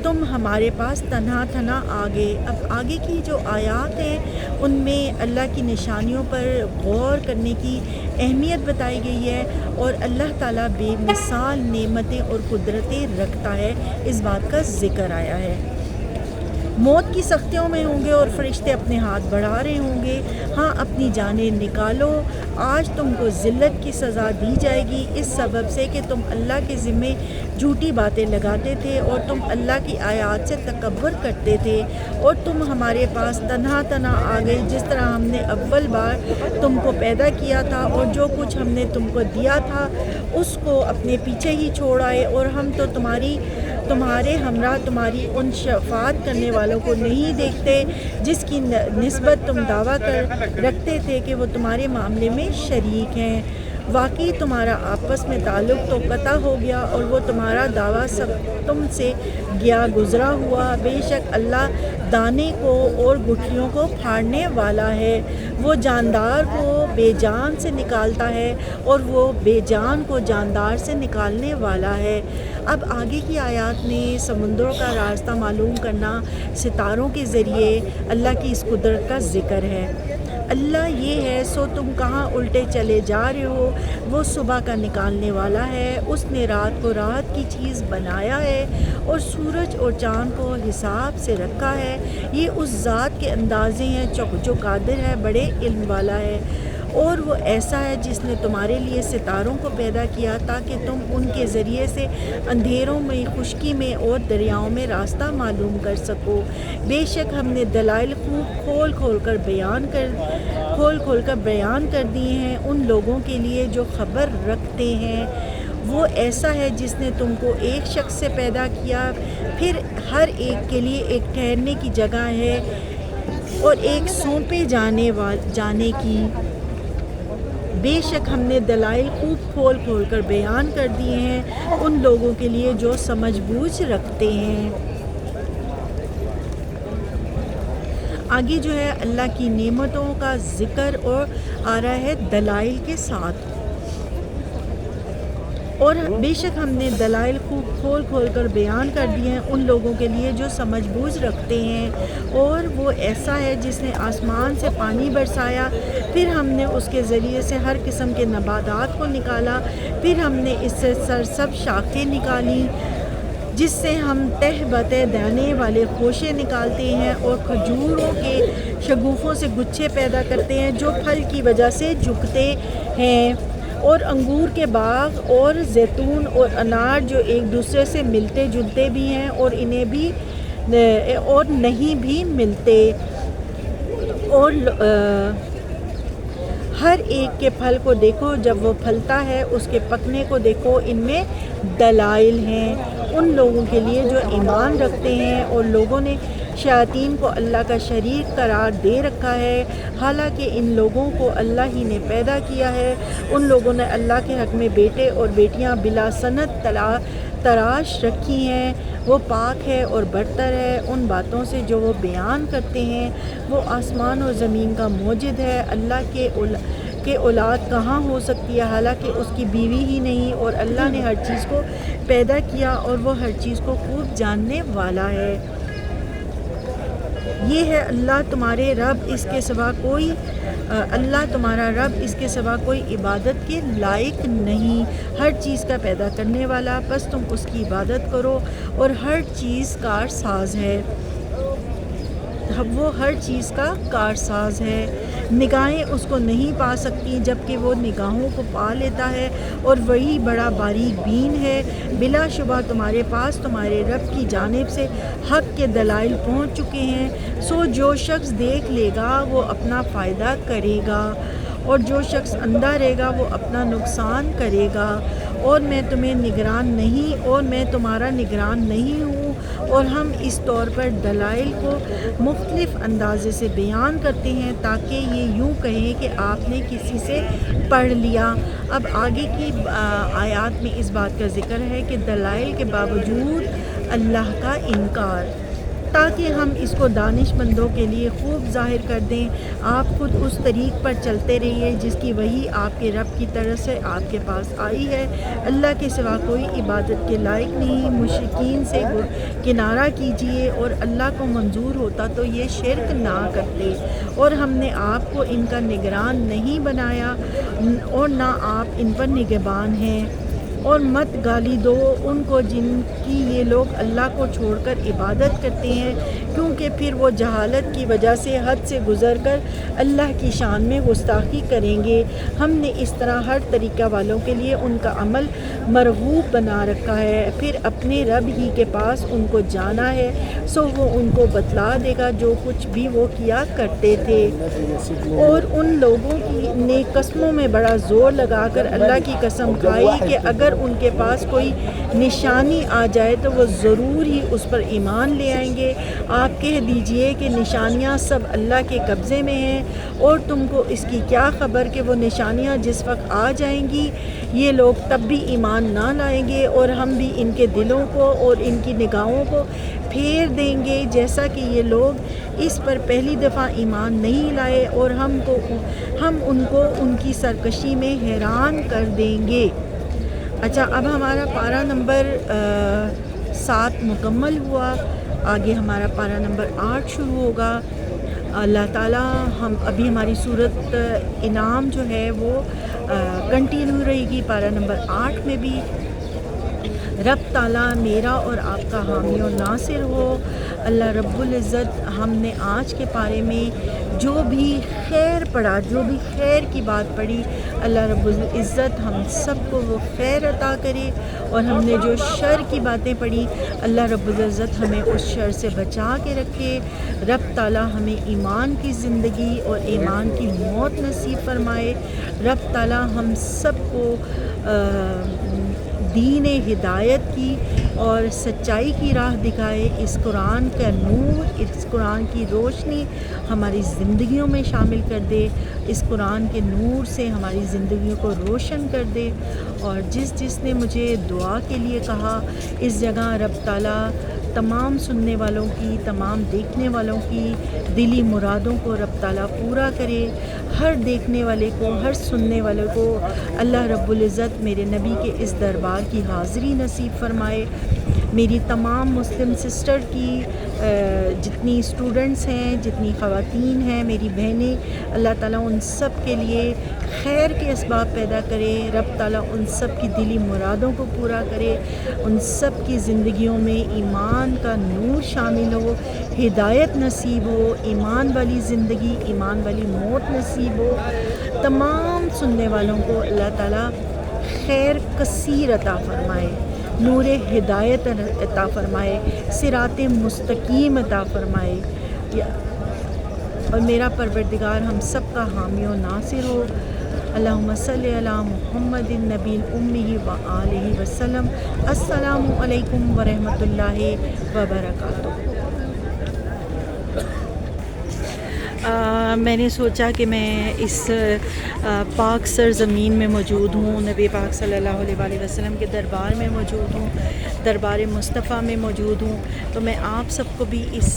تم ہمارے پاس تنہا آ گئے۔ اب آگے کی جو آیات ہیں ان میں اللہ کی نشانیوں پر غور کرنے کی اہمیت بتائی گئی ہے، اور اللہ تعالیٰ بے مثال نعمتیں اور قدرتیں رکھتا ہے، اس بات کا ذکر آیا ہے۔ موت کی سختیوں میں ہوں گے اور فرشتے اپنے ہاتھ بڑھا رہے ہوں گے، ہاں اپنی جانیں نکالو، آج تم کو ذلت کی سزا دی جائے گی اس سبب سے کہ تم اللہ کے ذمے جھوٹی باتیں لگاتے تھے اور تم اللہ کی آیات سے تکبر کرتے تھے، اور تم ہمارے پاس تنہا آ گئے جس طرح ہم نے اول بار تم کو پیدا کیا تھا، اور جو کچھ ہم نے تم کو دیا تھا اس کو اپنے پیچھے ہی چھوڑ آئے، اور ہم تو تمہارے ہمراہ تمہاری ان شفاعت کرنے والوں کو نہیں دیکھتے جس کی نسبت تم دعویٰ رکھتے تھے کہ وہ تمہارے معاملے میں شریک ہیں۔ واقعی تمہارا آپس میں تعلق تو قطع ہو گیا اور وہ تمہارا دعویٰ سب تم سے گیا گزرا ہوا، بے شک اللہ دانے کو اور گٹھلیوں کو پھاڑنے والا ہے، وہ جاندار کو بے جان سے نکالتا ہے اور وہ بے جان کو جاندار سے نکالنے والا ہے۔ اب آگے کی آیات میں سمندروں کا راستہ معلوم کرنا، ستاروں کے ذریعے اللہ کی اس قدرت کا ذکر ہے۔ اللہ یہ ہے سو تم کہاں الٹے چلے جا رہے ہو، وہ صبح کا نکالنے والا ہے، اس نے رات کو راحت کی چیز بنایا ہے اور سورج اور چاند کو حساب سے رکھا ہے، یہ اس ذات کے اندازے ہیں جو قادر ہے، بڑے علم والا ہے۔ اور وہ ایسا ہے جس نے تمہارے لیے ستاروں کو پیدا کیا تاکہ تم ان کے ذریعے سے اندھیروں میں، خشکی میں اور دریاؤں میں راستہ معلوم کر سکو۔ بے شک ہم نے دلائل خوب کھول کھول کر بیان کر دیے ہیں ان لوگوں کے لیے جو خبر رکھتے ہیں۔ وہ ایسا ہے جس نے تم کو ایک شخص سے پیدا کیا، پھر ہر ایک کے لیے ایک ٹھہرنے کی جگہ ہے اور ایک سونپے جانے کی۔ بے شک ہم نے دلائل خوب کھول کھول کر بیان کر دیے ہیں ان لوگوں کے لیے جو سمجھ بوجھ رکھتے ہیں۔ آگے جو ہے اللہ کی نعمتوں کا ذکر اور آ رہا ہے دلائل کے ساتھ، اور بے شک ہم نے دلائل خوب کھول کھول کر بیان کر دیے ہیں ان لوگوں کے لیے جو سمجھ بوجھ رکھتے ہیں۔ اور وہ ایسا ہے جس نے آسمان سے پانی برسایا، پھر ہم نے اس کے ذریعے سے ہر قسم کے نباتات کو نکالا، پھر ہم نے اس سے سرسبز شاخیں نکالی جس سے ہم تہ بتہ دانے والے خوشے نکالتے ہیں، اور کھجوروں کے شگوفوں سے گچھے پیدا کرتے ہیں جو پھل کی وجہ سے جھکتے ہیں، اور انگور کے باغ اور زیتون اور انار جو ایک دوسرے سے ملتے جلتے بھی ہیں اور انہیں بھی اور نہیں بھی ملتے، اور ہر ایک کے پھل کو دیکھو جب وہ پھلتا ہے، اس کے پکنے کو دیکھو، ان میں دلائل ہیں ان لوگوں کے لیے جو ایمان رکھتے ہیں۔ اور لوگوں نے شیاطین کو اللہ کا شریک قرار دے رکھا ہے، حالانکہ ان لوگوں کو اللہ ہی نے پیدا کیا ہے۔ ان لوگوں نے اللہ کے حق میں بیٹے اور بیٹیاں بلا سند تراش رکھی ہیں، وہ پاک ہے اور برتر ہے ان باتوں سے جو وہ بیان کرتے ہیں۔ وہ آسمان اور زمین کا موجد ہے، اللہ کے اولاد کہاں ہو سکتی ہے حالانکہ اس کی بیوی ہی نہیں، اور اللہ نے ہر چیز کو پیدا کیا اور وہ ہر چیز کو خوب جاننے والا ہے۔ یہ ہے اللہ تمہارے رب، اس کے سوا کوئی اللہ تمہارا رب، اس کے سوا کوئی عبادت کے لائق نہیں، ہر چیز کا پیدا کرنے والا، بس تم اس کی عبادت کرو، اور ہر چیز کارساز ہے، وہ ہر چیز کا کارساز ہے۔ نگاہیں اس کو نہیں پا سکتی جبکہ وہ نگاہوں کو پا لیتا ہے، اور وہی بڑا باریک بین ہے۔ بلا شبہ تمہارے پاس تمہارے رب کی جانب سے حق کے دلائل پہنچ چکے ہیں، سو جو شخص دیکھ لے گا وہ اپنا فائدہ کرے گا، اور جو شخص اندھا رہے گا وہ اپنا نقصان کرے گا۔ اور میں تمہیں نگران نہیں، اور میں تمہارا نگران نہیں ہوں، اور ہم اس طور پر دلائل کو مختلف اندازے سے بیان کرتے ہیں تاکہ یہ یوں کہیں کہ آپ نے کسی سے پڑھ لیا۔ اب آگے کی آیات میں اس بات کا ذکر ہے کہ دلائل کے باوجود اللہ کا انکار، تاکہ ہم اس کو دانش مندوں کے لیے خوب ظاہر کر دیں۔ آپ خود اس طریق پر چلتے رہیے جس کی وحی آپ کے رب کی طرف سے آپ کے پاس آئی ہے، اللہ کے سوا کوئی عبادت کے لائق نہیں۔ مشرکین سے کنارہ کیجیے، اور اللہ کو منظور ہوتا تو یہ شرک نہ کرتے، اور ہم نے آپ کو ان کا نگران نہیں بنایا اور نہ آپ ان پر نگہبان ہیں۔ اور مت گالی دو ان کو جن کی یہ لوگ اللہ کو چھوڑ کر عبادت کرتے ہیں، کیونکہ پھر وہ جہالت کی وجہ سے حد سے گزر کر اللہ کی شان میں گستاخی کریں گے۔ ہم نے اس طرح ہر طریقہ والوں کے لیے ان کا عمل مرغوب بنا رکھا ہے، پھر اپنے رب ہی کے پاس ان کو جانا ہے، سو وہ ان کو بتلا دے گا جو کچھ بھی وہ کیا کرتے تھے۔ اور ان لوگوں نے قسموں میں بڑا زور لگا کر اللہ کی قسم کھائی کہ اگر ان کے پاس کوئی نشانی آ جائے تو وہ ضرور ہی اس پر ایمان لے آئیں گے۔ آپ کہہ دیجئے کہ نشانیاں سب اللہ کے قبضے میں ہیں، اور تم کو اس کی کیا خبر کہ وہ نشانیاں جس وقت آ جائیں گی یہ لوگ تب بھی ایمان نہ لائیں گے، اور ہم بھی ان کے دلوں کو اور ان کی نگاہوں کو پھیر دیں گے جیسا کہ یہ لوگ اس پر پہلی دفعہ ایمان نہیں لائے، اور ہم ان کو ان کی سرکشی میں حیران کر دیں گے۔ اچھا، اب ہمارا پارہ نمبر 7 مکمل ہوا، آگے ہمارا پارہ نمبر 8 شروع ہوگا۔ اللہ تعالیٰ ابھی ہماری صورت انعام جو ہے وہ کنٹینیو رہے گی پارہ نمبر 8 میں بھی۔ رب تعالیٰ میرا اور آپ کا حامی و ناصر ہو۔ اللہ رب العزت ہم نے آج کے پارے میں جو بھی خیر پڑھا، جو بھی خیر کی بات پڑھی، اللہ رب العزت ہم سب کو وہ خیر عطا کرے، اور ہم نے جو شر کی باتیں پڑھی اللہ رب العزت ہمیں اس شر سے بچا کے رکھے۔ رب تعالیٰ ہمیں ایمان کی زندگی اور ایمان کی موت نصیب فرمائے۔ رب تعالیٰ ہم سب کو دین ہدایت کی اور سچائی کی راہ دکھائے۔ اس قرآن کا نور، اس قرآن کی روشنی ہماری زندگیوں میں شامل کر دے، اس قرآن کے نور سے ہماری زندگیوں کو روشن کر دے۔ اور جس نے مجھے دعا کے لیے کہا، اس جگہ رب تعالیٰ تمام سننے والوں کی، تمام دیکھنے والوں کی دلی مرادوں کو رب تعالیٰ پورا کرے۔ ہر دیکھنے والے کو، ہر سننے والے کو اللہ رب العزت میرے نبی کے اس دربار کی حاضری نصیب فرمائے۔ میری تمام مسلم سسٹر کی جتنی اسٹوڈنٹس ہیں، جتنی خواتین ہیں، میری بہنیں، اللہ تعالیٰ ان سب کے لیے خیر کے اسباب پیدا کرے۔ رب تعالیٰ ان سب کی دلی مرادوں کو پورا کرے، ان سب کی زندگیوں میں ایمان کا نور شامل ہو، ہدایت نصیب ہو، ایمان والی زندگی، ایمان والی موت نصیب ہو۔ تمام سننے والوں کو اللہ تعالیٰ خیر کثیر عطا فرمائے، نور ہدایت عطا فرمائے، صراط مستقیم عطا فرمائے، اور میرا پروردگار ہم سب کا حامی و ناصر ہو۔ اللہم صلی علی محمد النبی الامی وآلہ وسلم۔ السلام علیکم ورحمۃ اللہ وبرکاتہ۔ میں نے سوچا کہ میں اس پاک سرزمین میں موجود ہوں، نبی پاک صلی اللہ علیہ وآلہ وسلم کے دربار میں موجود ہوں، دربار مصطفیٰ میں موجود ہوں، تو میں آپ سب کو بھی اس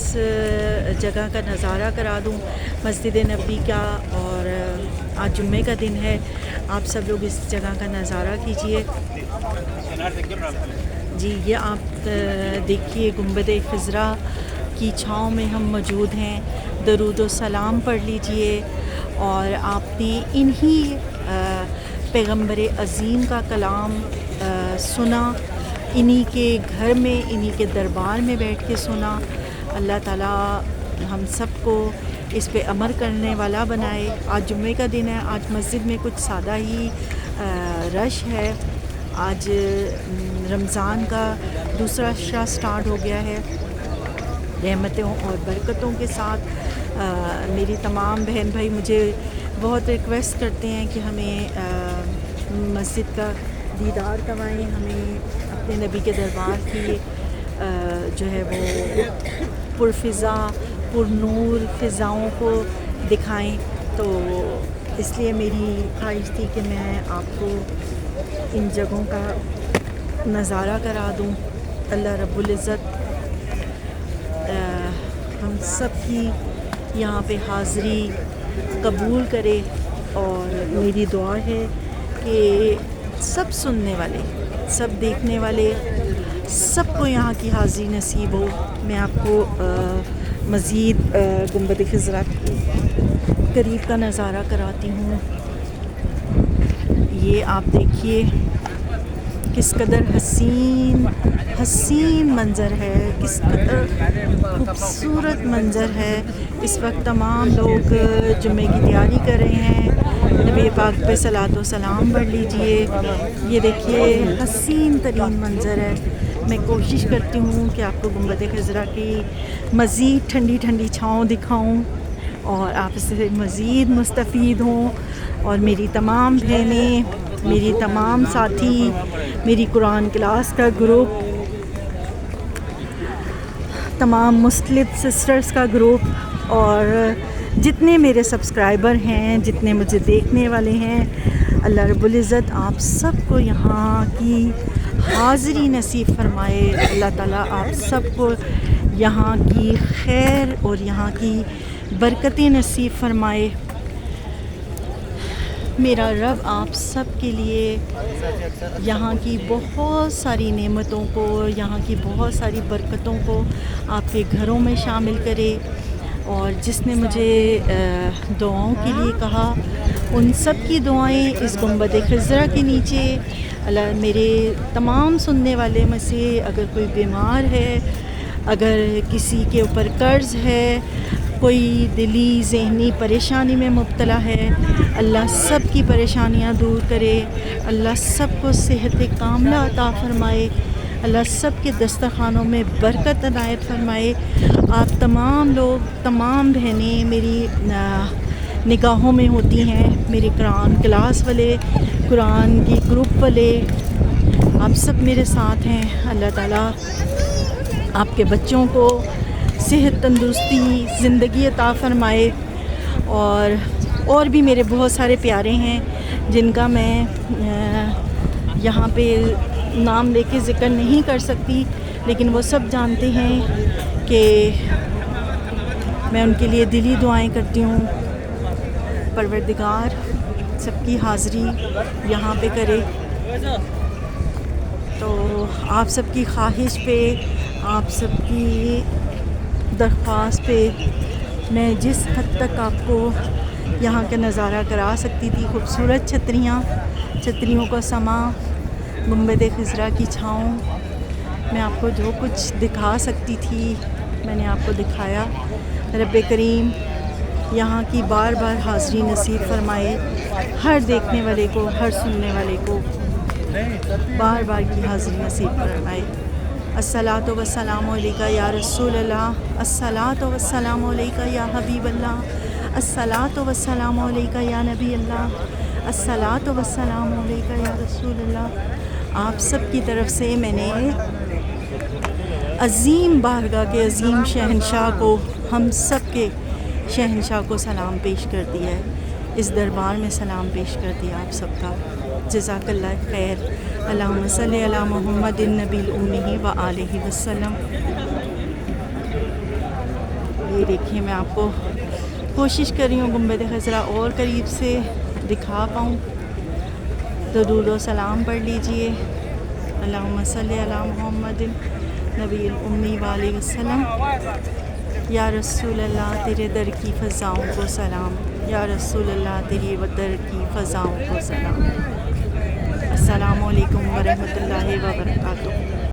جگہ کا نظارہ کرا دوں، مسجد نبوی کا۔ اور آج جمعے کا دن ہے، آپ سب لوگ اس جگہ کا نظارہ کیجئے۔ جی، یہ آپ دیکھیے گنبد خضرا کی چھاؤں میں ہم موجود ہیں۔ درود و سلام پڑھ لیجئے، اور آپ نے انہی پیغمبر عظیم کا کلام سنا، انہی کے گھر میں، انہی کے دربار میں بیٹھ کے سنا۔ اللہ تعالیٰ ہم سب کو اس پہ عمل کرنے والا بنائے۔ آج جمعے کا دن ہے، آج مسجد میں کچھ سادہ ہی رش ہے۔ آج رمضان کا دوسرا عشرہ سٹارٹ ہو گیا ہے، رحمتوں اور برکتوں کے ساتھ۔ میری تمام بہن بھائی مجھے بہت ریکویسٹ کرتے ہیں کہ ہمیں مسجد کا دیدار کروائیں، ہمیں اپنے نبی کے دربار کی جو ہے وہ پرفضا، پر نور فضاؤں کو دکھائیں۔ تو اس لیے میری خواہش تھی کہ میں آپ کو ان جگہوں کا نظارہ کرا دوں۔ اللہ رب العزت ہم سب کی یہاں پہ حاضری قبول کرے، اور میری دعا ہے کہ سب سننے والے، سب دیکھنے والے، سب کو یہاں کی حاضری نصیب ہو۔ میں آپ کو مزید گنبد خضرا کی قریب کا نظارہ کراتی ہوں۔ یہ آپ دیکھیے کس قدر حسین منظر ہے، کس قدر خوبصورت منظر ہے۔ اس وقت تمام لوگ جمعے کی تیاری کر رہے ہیں۔ نبی پاک پہ صلاۃ و سلام پڑھ لیجئے۔ یہ دیکھیے حسین ترین منظر ہے۔ میں کوشش کرتی ہوں کہ آپ کو گنبد خضرا کی مزید ٹھنڈی ٹھنڈی چھاؤں دکھاؤں اور آپ اس سے مزید مستفید ہوں، اور میری تمام بہنیں، میری تمام ساتھی، میری قرآن کلاس کا گروپ، تمام مسلم سسٹرز کا گروپ، اور جتنے میرے سبسکرائبر ہیں، جتنے مجھے دیکھنے والے ہیں، اللہ رب العزت آپ سب کو یہاں کی حاضری نصیب فرمائے۔ اللہ تعالیٰ آپ سب کو یہاں کی خیر اور یہاں کی برکتیں نصیب فرمائے۔ میرا رب آپ سب کے لیے یہاں کی بہت ساری نعمتوں کو، یہاں کی بہت ساری برکتوں کو آپ کے گھروں میں شامل کرے، اور جس نے مجھے دعاؤں کے لیے کہا ان سب کی دعائیں اس گنبد خضرا کے نیچے اللہ میرے تمام سننے والے میں سے اگر کوئی بیمار ہے، اگر کسی کے اوپر قرض ہے، کوئی دلی ذہنی پریشانی میں مبتلا ہے، اللہ سب کی پریشانیاں دور کرے، اللہ سب کو صحت کاملہ عطا فرمائے، اللہ سب کے دسترخوانوں میں برکت عنایت فرمائے۔ آپ تمام لوگ، تمام بہنیں میری نگاہوں میں ہوتی ہیں، میرے قرآن کلاس والے، قرآن کی گروپ والے، آپ سب میرے ساتھ ہیں۔ اللہ تعالیٰ آپ کے بچوں کو صحت، تندرستی، زندگی عطا فرمائے، اور بھی میرے بہت سارے پیارے ہیں جن کا میں یہاں پہ نام لے کے ذکر نہیں کر سکتی، لیکن وہ سب جانتے ہیں کہ میں ان کے لیے دلی دعائیں کرتی ہوں۔ پروردگار سب کی حاضری یہاں پہ کرے۔ تو آپ سب کی خواہش پہ، آپ سب کی درخواست پہ میں جس حد تک آپ کو یہاں کا نظارہ کرا سکتی تھی، خوبصورت چھتریوں کا سما، گنبد خضرا کی چھاؤں، میں آپ کو جو کچھ دکھا سکتی تھی میں نے آپ کو دکھایا۔ رب کریم یہاں کی بار بار حاضری نصیب فرمائے، ہر دیکھنے والے کو، ہر سننے والے کو بار بار کی حاضری نصیب فرمائے۔ الصلاۃ والسلام علیکہ یا رسول اللہ، الصلاۃ والسلام علیکہ یا حبیب اللہ، الصلاۃ والسلام علیکہ یا نبی اللہ، الصلاۃ والسلام علیکہ یا رسول اللہ۔ آپ سب کی طرف سے میں نے عظیم بارگاہ کے عظیم شہنشاہ کو، ہم سب کے شہنشاہ کو سلام پیش کر دیا ہے، اس دربار میں سلام پیش کر دیا آپ سب کا۔ جزاک اللہ خیر۔ اللہم صلی علی محمد النبی الأمی و آلہ وسلم۔ یہ دیکھیے میں آپ کو کوشش کر رہی ہوں گنبد خضرا اور قریب سے دکھا پاؤں۔ درود و سلام پڑھ لیجئے۔ اللہم صلی علی محمد نبی الأمی و آلہ وسلم۔ یا رسول اللہ تیرے در کی فضاؤں کو سلام، یا رسول اللہ تیرے در کی فضاؤں کو سلام۔ السلام علیکم ورحمۃ اللہ وبرکاتہ۔